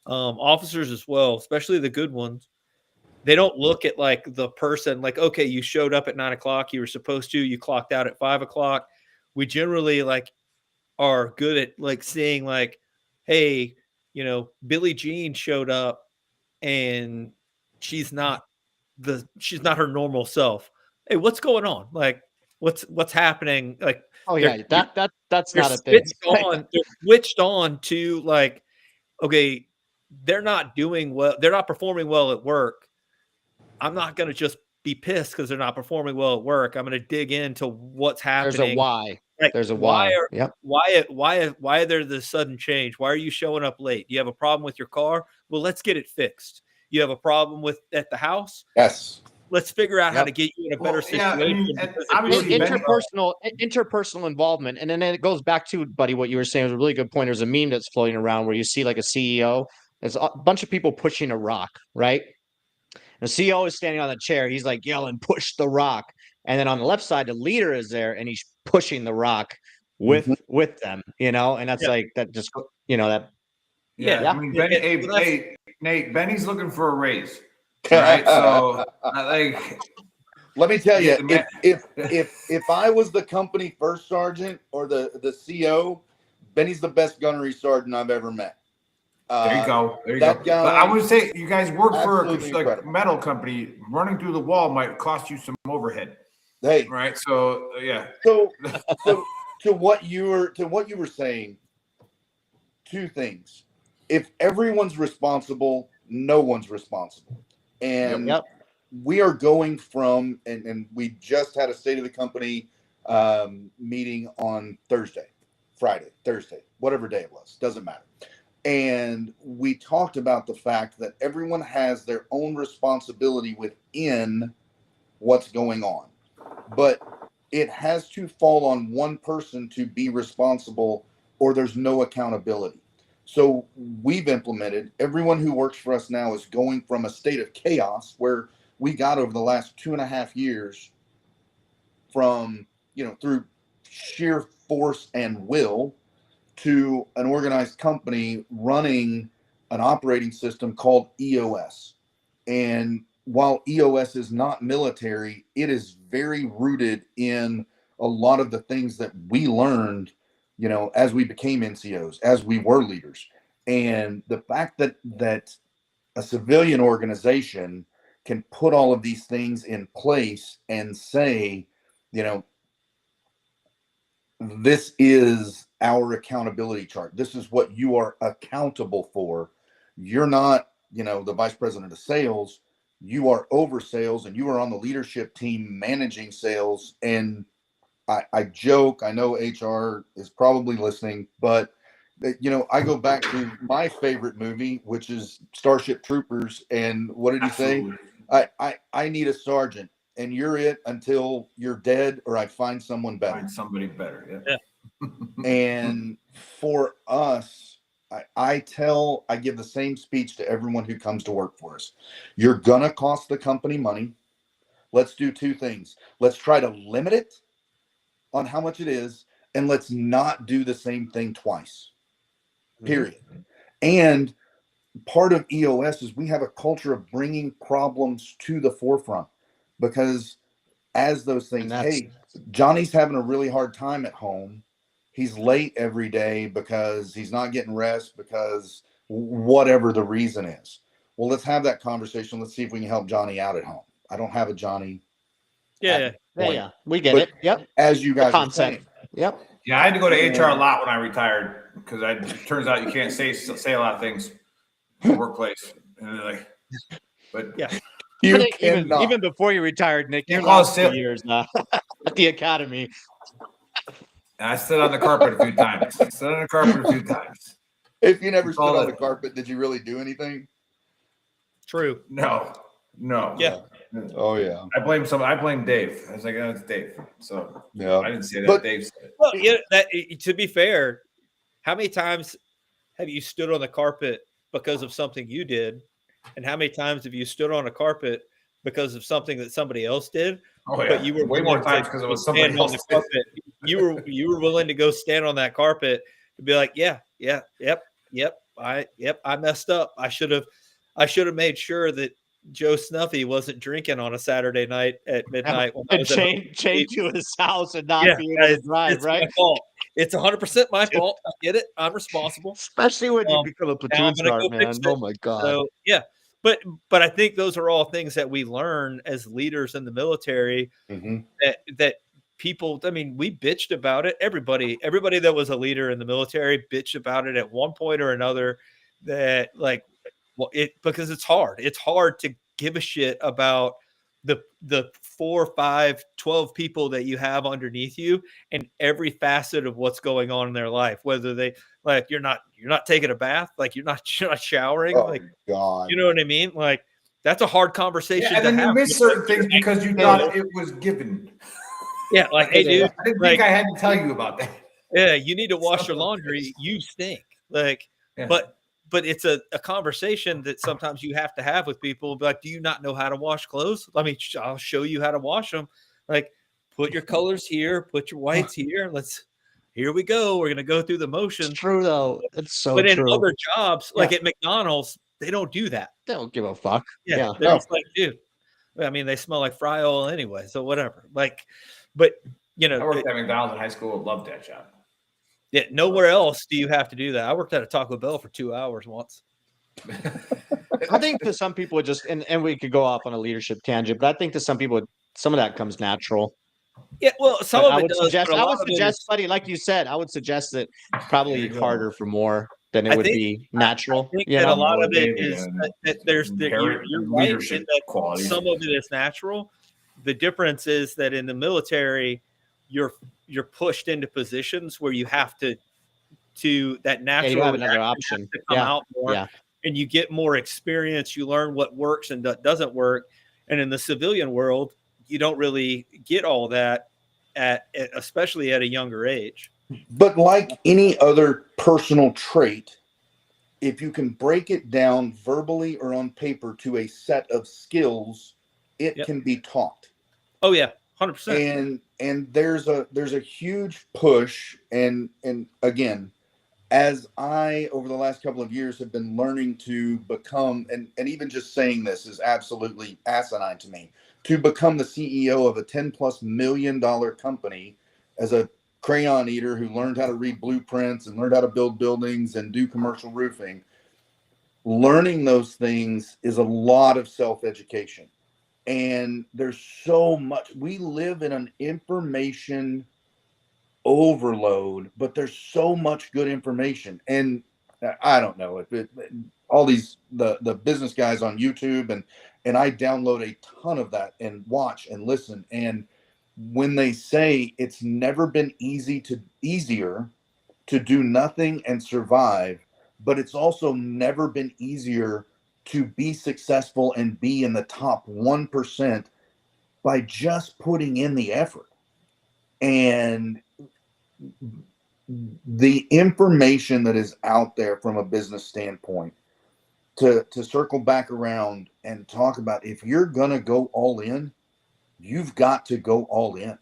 [SPEAKER 7] officers as well, especially the good ones, they don't look at like the person like, okay, you showed up at 9 o'clock, you were supposed to, you clocked out at 5 o'clock. We generally like are good at like seeing like, hey, Billie Jean showed up and she's not her normal self. Hey, what's going on? Like, what's happening? Like,
[SPEAKER 6] Oh yeah, that's
[SPEAKER 7] they're
[SPEAKER 6] not a thing.
[SPEAKER 7] they're switched on to like, okay, they're not doing well, they're not performing well at work. I'm not going to just be pissed because they're not performing well at work. I'm going to dig into what's happening.
[SPEAKER 6] There's a why.
[SPEAKER 7] Like,
[SPEAKER 6] There's a why. Yep.
[SPEAKER 7] Why there the sudden change? Why are you showing up late? You have a problem with your car? Well, let's get it fixed. You have a problem at the house?
[SPEAKER 8] Yes.
[SPEAKER 7] Let's figure out how to get you in a better situation.
[SPEAKER 10] Obviously,
[SPEAKER 6] interpersonal involvement, and then it goes back to, buddy, what you were saying was a really good point. There's a meme that's floating around where you see like a CEO. There's a bunch of people pushing a rock, right? And the CEO is standing on the chair. He's like yelling, "Push the rock!" And then on the left side, the leader is there, and he's pushing the rock with them. And that's like that. Just that.
[SPEAKER 10] Yeah. I mean, Benny, Nate, Benny's looking for a raise. All right, so
[SPEAKER 8] let me tell you, if I was the company first sergeant or the CO, Benny's the best gunnery sergeant I've ever met.
[SPEAKER 10] There you go. Guy, but I would say you guys work for a metal company. Running through the wall might cost you some overhead.
[SPEAKER 8] Hey,
[SPEAKER 10] right? So yeah.
[SPEAKER 8] So to what you were saying, two things. If everyone's responsible, no one's responsible. And we are going from, and we just had a state of the company meeting on Thursday, whatever day it was, doesn't matter. And we talked about the fact that everyone has their own responsibility within what's going on. But it has to fall on one person to be responsible, or there's no accountability. So we've implemented, everyone who works for us now is going from a state of chaos where we got over the last 2.5 years from, through sheer force and will, to an organized company running an operating system called EOS. And while EOS is not military, it is very rooted in a lot of the things that we learned, as we became NCOs, as we were leaders. And the fact that a civilian organization can put all of these things in place and say, this is our accountability chart. This is what you are accountable for. You're not, the vice president of sales. You are over sales, and you are on the leadership team managing sales. And I joke, I know HR is probably listening, but I go back to my favorite movie, which is Starship Troopers. And what did he say? I need a sergeant, and you're it until you're dead, or I find someone better.
[SPEAKER 10] Find somebody better. Yeah.
[SPEAKER 8] And for us, I give the same speech to everyone who comes to work for us. You're gonna cost the company money. Let's do two things. Let's try to limit it on how much it is, and let's not do the same thing twice. Period. And part of EOS is we have a culture of bringing problems to the forefront, because as those things, hey, Johnny's having a really hard time at home. He's late every day because he's not getting rest, because whatever the reason is. Well, let's have that conversation. Let's see if we can help Johnny out at home. I don't have a Johnny.
[SPEAKER 6] Yeah. We get it. Yep.
[SPEAKER 8] As you guys are saying.
[SPEAKER 6] Yep.
[SPEAKER 10] Yeah, I had to go to HR a lot when I retired, because it turns out you can't say a lot of things in the workplace. And but
[SPEAKER 7] yeah.
[SPEAKER 6] Even before you retired, Nick, you lost 2 years now at the academy.
[SPEAKER 10] I stood on the carpet a few times.
[SPEAKER 8] If you never stood on the carpet, did you really do anything?
[SPEAKER 7] True.
[SPEAKER 10] No.
[SPEAKER 7] Yeah.
[SPEAKER 8] Oh yeah.
[SPEAKER 10] I blame Dave. I was like, oh, it's Dave. So
[SPEAKER 8] yeah,
[SPEAKER 10] I didn't say that. Dave said it.
[SPEAKER 7] Well, to be fair, how many times have you stood on the carpet because of something you did, and how many times have you stood on a carpet because of something that somebody else did?
[SPEAKER 10] Oh yeah,
[SPEAKER 7] But you were
[SPEAKER 10] way more times because it was somebody
[SPEAKER 7] stand on the
[SPEAKER 10] else.
[SPEAKER 7] carpet. You were willing to go stand on that carpet to be like, yep, I messed up. I should have made sure that Joe Snuffy wasn't drinking on a Saturday night at midnight when I
[SPEAKER 6] And
[SPEAKER 7] was at home.
[SPEAKER 6] chained to his house and not
[SPEAKER 7] Yeah,
[SPEAKER 6] be able to
[SPEAKER 7] it's
[SPEAKER 6] drive, right?
[SPEAKER 7] my fault. It's 100% my fault. I get it. I'm responsible.
[SPEAKER 6] Especially when you
[SPEAKER 7] Um,
[SPEAKER 6] become a
[SPEAKER 7] Now
[SPEAKER 6] platoon
[SPEAKER 7] I'm gonna
[SPEAKER 6] sergeant,
[SPEAKER 7] go
[SPEAKER 6] man.
[SPEAKER 7] fix
[SPEAKER 6] Oh
[SPEAKER 7] it.
[SPEAKER 6] my god.
[SPEAKER 7] So yeah, but I think those are all things that we learn as leaders in the military. That people, I mean, we bitched about it. Everybody that was a leader in the military bitched about it at one point or another. That like, well, because it's hard. It's hard to give a shit about the 4, 5, 12 people that you have underneath you and every facet of what's going on in their life. Whether they like you're not taking a bath, like you're not showering, like
[SPEAKER 8] God.
[SPEAKER 7] you know what I mean? Like that's a hard conversation
[SPEAKER 10] Yeah, and
[SPEAKER 7] to
[SPEAKER 10] then
[SPEAKER 7] have.
[SPEAKER 10] you miss certain things because you thought it was given.
[SPEAKER 7] Yeah, like hey dude,
[SPEAKER 10] I didn't
[SPEAKER 7] like
[SPEAKER 10] think I had to tell you about that.
[SPEAKER 7] yeah, you need to wash your
[SPEAKER 10] Stuff like
[SPEAKER 7] laundry.
[SPEAKER 10] this.
[SPEAKER 7] You stink. Like,
[SPEAKER 10] Yeah.
[SPEAKER 7] but it's a conversation that sometimes you have to have with people. Like, do you not know how to wash clothes? I mean, I'll show you how to wash them. Like, put your colors here, put your whites here. Here we go. We're gonna go through the motions.
[SPEAKER 6] It's true though. It's so
[SPEAKER 7] But in
[SPEAKER 6] true.
[SPEAKER 7] other jobs, like at McDonald's, they don't do that.
[SPEAKER 6] They don't give a fuck.
[SPEAKER 7] Yeah,
[SPEAKER 6] Yeah.
[SPEAKER 7] they're just like, dude. I mean, they smell like fry oil anyway, so whatever. Like, but you know,
[SPEAKER 10] I worked at McDonald's in high school. Loved that job.
[SPEAKER 7] yeah, nowhere else do you have to do that. I worked at a Taco Bell for 2 hours once.
[SPEAKER 6] I think to some people it just and we could go off on a leadership tangent, but I think to some people some of that comes natural.
[SPEAKER 7] Yeah, well, some
[SPEAKER 6] But
[SPEAKER 7] of
[SPEAKER 6] I
[SPEAKER 7] it
[SPEAKER 6] would
[SPEAKER 7] does.
[SPEAKER 6] suggest,
[SPEAKER 7] but a
[SPEAKER 6] I
[SPEAKER 7] lot
[SPEAKER 6] would
[SPEAKER 7] of it
[SPEAKER 6] suggest,
[SPEAKER 7] is-
[SPEAKER 6] buddy, like you said, I would suggest that probably
[SPEAKER 10] There you go.
[SPEAKER 6] harder for more than it
[SPEAKER 7] I
[SPEAKER 6] would
[SPEAKER 7] think-
[SPEAKER 6] be natural.
[SPEAKER 7] I think
[SPEAKER 6] You
[SPEAKER 7] that a
[SPEAKER 6] know,
[SPEAKER 7] lot of it
[SPEAKER 10] David
[SPEAKER 7] is
[SPEAKER 10] and
[SPEAKER 7] that there's that you're
[SPEAKER 10] inherent
[SPEAKER 7] right in
[SPEAKER 10] leadership
[SPEAKER 7] that
[SPEAKER 10] qualities.
[SPEAKER 7] some of it is natural. The difference is that in the military, you're pushed into positions where you have to that
[SPEAKER 6] and
[SPEAKER 7] natural
[SPEAKER 6] you have another
[SPEAKER 7] reaction
[SPEAKER 6] option.
[SPEAKER 7] has to come
[SPEAKER 6] Yeah.
[SPEAKER 7] out more,
[SPEAKER 6] Yeah.
[SPEAKER 7] and you get more experience. You learn what works and doesn't work. And in the civilian world, you don't really get all that especially at a younger age.
[SPEAKER 8] But like any other personal trait, if you can break it down verbally or on paper to a set of skills, it can be taught.
[SPEAKER 7] Oh yeah, 100%.
[SPEAKER 8] And there's a huge push, and again, as I over the last couple of years have been learning to become, and even just saying this is absolutely asinine to me, to become the CEO of a $10+ million company as a crayon eater who learned how to read blueprints and learned how to build buildings and do commercial roofing. Learning those things is a lot of self-education. And there's so much. We live in an information overload, but there's so much good information. And I don't know if all these the business guys on YouTube and I download a ton of that and watch and listen. And when they say it's never been easier to do nothing and survive, but it's also never been easier to be successful and be in the top 1% by just putting in the effort. And the information that is out there from a business standpoint, to circle back around and talk about, if you're going to go all in, you've got to go all in.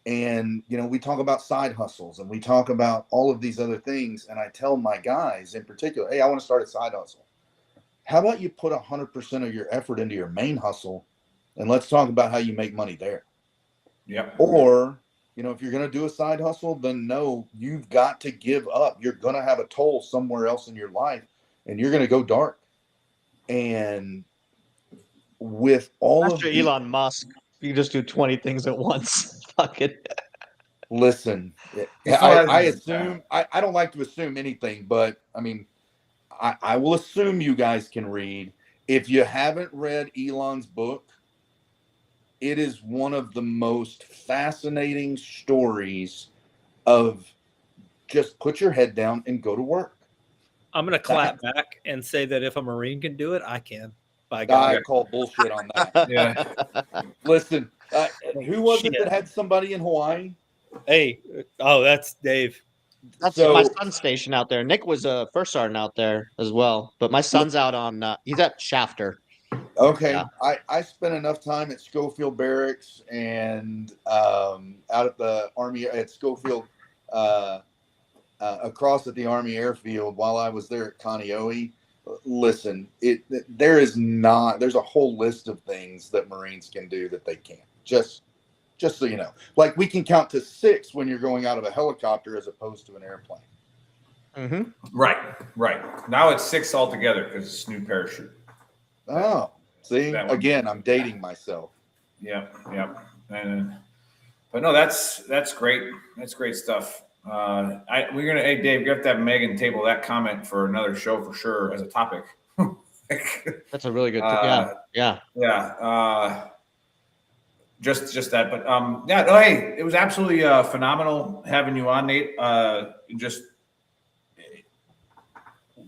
[SPEAKER 8] And, you know, we talk about side hustles and we talk about all of these other things. And I tell my guys in particular, hey, I want to start a side hustle. How about you put 100% of your effort into your main hustle and let's talk about how you make money there.
[SPEAKER 10] Yeah.
[SPEAKER 8] Or, you know, if you're going to do a side hustle, then no, you've got to give up. You're going to have a toll somewhere else in your life and you're going to go dark. And with all
[SPEAKER 6] After
[SPEAKER 8] of
[SPEAKER 6] Elon Musk, you can just do 20 things at once. Fuck it.
[SPEAKER 8] Listen, I assume, I don't like to assume anything, but I mean, I will assume you guys can read. If you haven't read Elon's book, it is one of the most fascinating stories of just put your head down and go to work.
[SPEAKER 7] I'm going to clap back and say that if a Marine can do it, I can. By God.
[SPEAKER 8] I call bullshit on that.
[SPEAKER 10] Yeah.
[SPEAKER 8] Listen, who was it that had somebody in Hawaii?
[SPEAKER 7] Hey, oh, that's Dave.
[SPEAKER 6] That's
[SPEAKER 8] So
[SPEAKER 6] my son's stationed out there. Nick was a first sergeant out there as well, but my son's out on. He's at Shafter.
[SPEAKER 8] okay,
[SPEAKER 6] Yeah.
[SPEAKER 8] I spent enough time at Schofield Barracks and out at the Army at Schofield, across at the Army Airfield while I was there at Kaneohe. Listen, there's a whole list of things that Marines can do that they can't. Just so you know, like we can count to 6 when you're going out of a helicopter as opposed to an airplane.
[SPEAKER 6] Mm-hmm.
[SPEAKER 10] Right. Now it's 6 altogether because it's new parachute.
[SPEAKER 8] Oh, see, again, I'm dating myself.
[SPEAKER 10] Yeah. But no, that's great. That's great stuff. Hey Dave, you have to have Megan table that comment for another show for sure as a topic.
[SPEAKER 6] That's a really good. Yeah.
[SPEAKER 10] Just that, but yeah. No, hey, it was absolutely phenomenal having you on, Nate. Just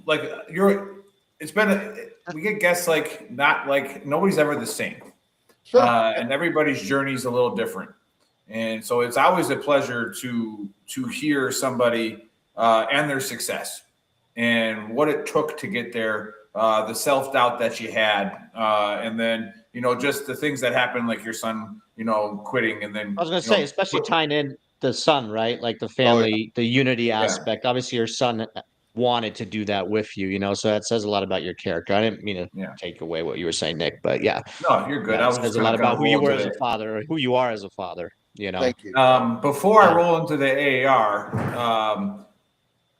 [SPEAKER 10] like it's been. We get guests like not like nobody's ever the same,
[SPEAKER 8] Sure.
[SPEAKER 10] And everybody's journey is a little different, and so it's always a pleasure to hear somebody and their success and what it took to get there, the self-doubt that you had, and then just the things that happened, like your son quitting, and then
[SPEAKER 6] I was going to say, especially tying in the son, right? Like the family, the unity aspect. Obviously, your son wanted to do that with you, so that says a lot about your character. I didn't mean to take away what you were saying, Nick, but yeah.
[SPEAKER 10] No, you're good.
[SPEAKER 6] It says a lot about who you were as a father, or who you are as a father.
[SPEAKER 8] Thank you.
[SPEAKER 10] Before I roll into the AAR,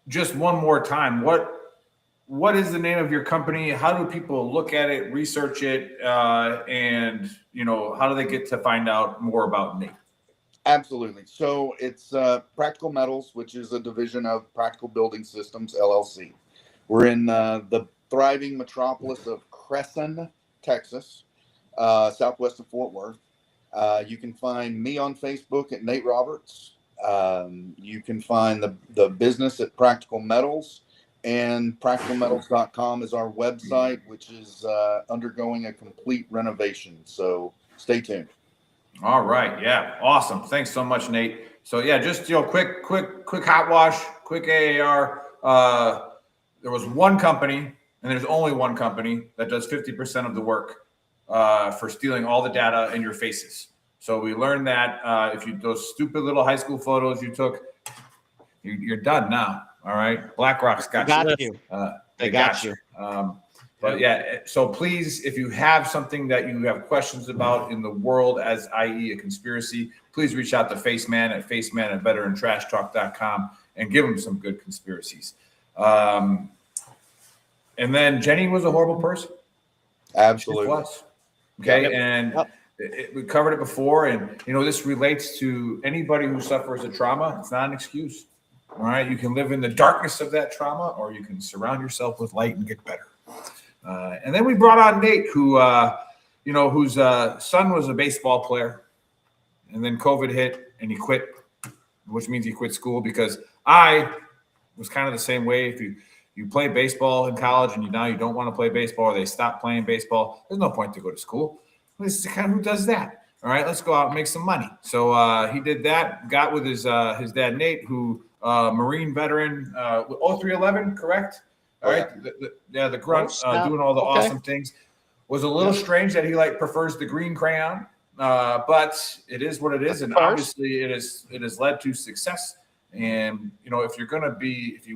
[SPEAKER 10] just one more time, what is the name of your company? How do people look at it, research it, and how do they get to find out more about Nate?
[SPEAKER 8] Absolutely. So it's Practical Metals, which is a division of Practical Building Systems LLC. We're in the thriving metropolis of Crescent, Texas, southwest of Fort Worth. You can find me on Facebook at Nate Roberts. You can find the business at Practical Metals, and practicalmetals.com is our website, which is undergoing a complete renovation. So stay tuned.
[SPEAKER 10] All right. Yeah. Awesome. Thanks so much, Nate. So yeah, just quick hot wash, quick AAR. There was one company, and there's only one company that does 50% of the work for stealing all the data in your faces. So we learned that if you those stupid little high school photos you took, you're done now. All right. BlackRock's got you. They got you. But yeah, so please, if you have something that you have questions about in the world, as i.e. a conspiracy, please reach out to Faceman at VeteranTrashTalk.com and give him some good conspiracies. And then Jenny was a horrible person.
[SPEAKER 8] Absolutely.
[SPEAKER 10] She was. Okay. And we covered it before. And, this relates to anybody who suffers a trauma. It's not an excuse. All right. You can live in the darkness of that trauma, or you can surround yourself with light and get better. And then we brought on Nate, who, whose son was a baseball player, and then COVID hit and he quit, which means he quit school, because I was kind of the same way. If you play baseball in college and now you don't want to play baseball, or they stop playing baseball, there's no point to go to school. This is kind of who does that. All right, let's go out and make some money. So he did that, got with his dad, Nate, who Marine veteran, 0311, correct? All right. The grunt doing all the awesome things. Was a little strange that he prefers the green crayon, but it is what it is, and obviously it has led to success. And if you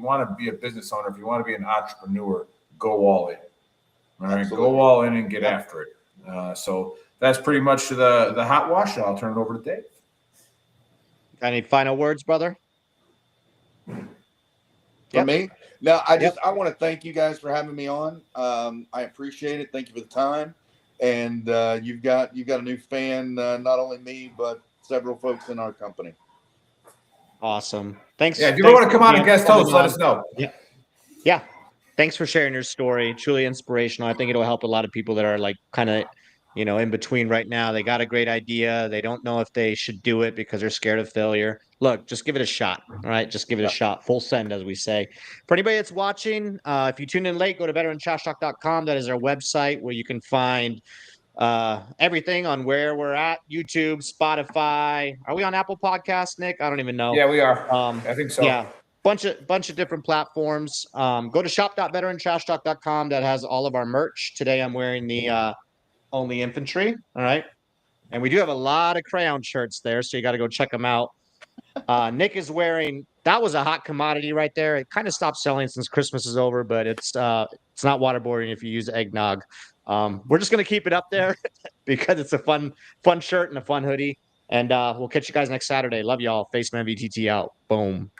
[SPEAKER 10] want to be a business owner, if you want to be an entrepreneur, go all in. All right, go all in and get after it. So that's pretty much the hot wash. I'll turn it over to Dave.
[SPEAKER 6] Got any final words, brother?
[SPEAKER 8] For me? No, I want to thank you guys for having me on. I appreciate it. Thank you for the time. And you've got a new fan, not only me, but several folks in our company.
[SPEAKER 6] Awesome. Thanks.
[SPEAKER 10] Yeah, if you want to come on and guest host, let us know.
[SPEAKER 6] Yeah. Thanks for sharing your story. Truly inspirational. I think it'll help a lot of people that are kind of, in between right now. They got a great idea. They don't know if they should do it because they're scared of failure. Look, just give it a shot. All right. Just give it a shot. Full send, as we say. For anybody that's watching, if you tuned in late, go to VeteranTrashTalk.com. That is our website where you can find everything on where we're at: YouTube, Spotify. Are we on Apple Podcasts, Nick? I don't even know.
[SPEAKER 10] Yeah, we are. I think so.
[SPEAKER 6] Yeah. bunch of different platforms. Go to shop.veterantrashtalk.com. That has all of our merch. Today I'm wearing the Only Infantry. All right. And we do have a lot of crayon shirts there, so you got to go check them out. Nick is wearing, that was a hot commodity right there. It kind of stopped selling since Christmas is over, but it's not waterboarding if you use eggnog. We're just gonna keep it up there because it's a fun shirt and a fun hoodie. And we'll catch you guys next Saturday. Love y'all. Faceman VTT out. Boom.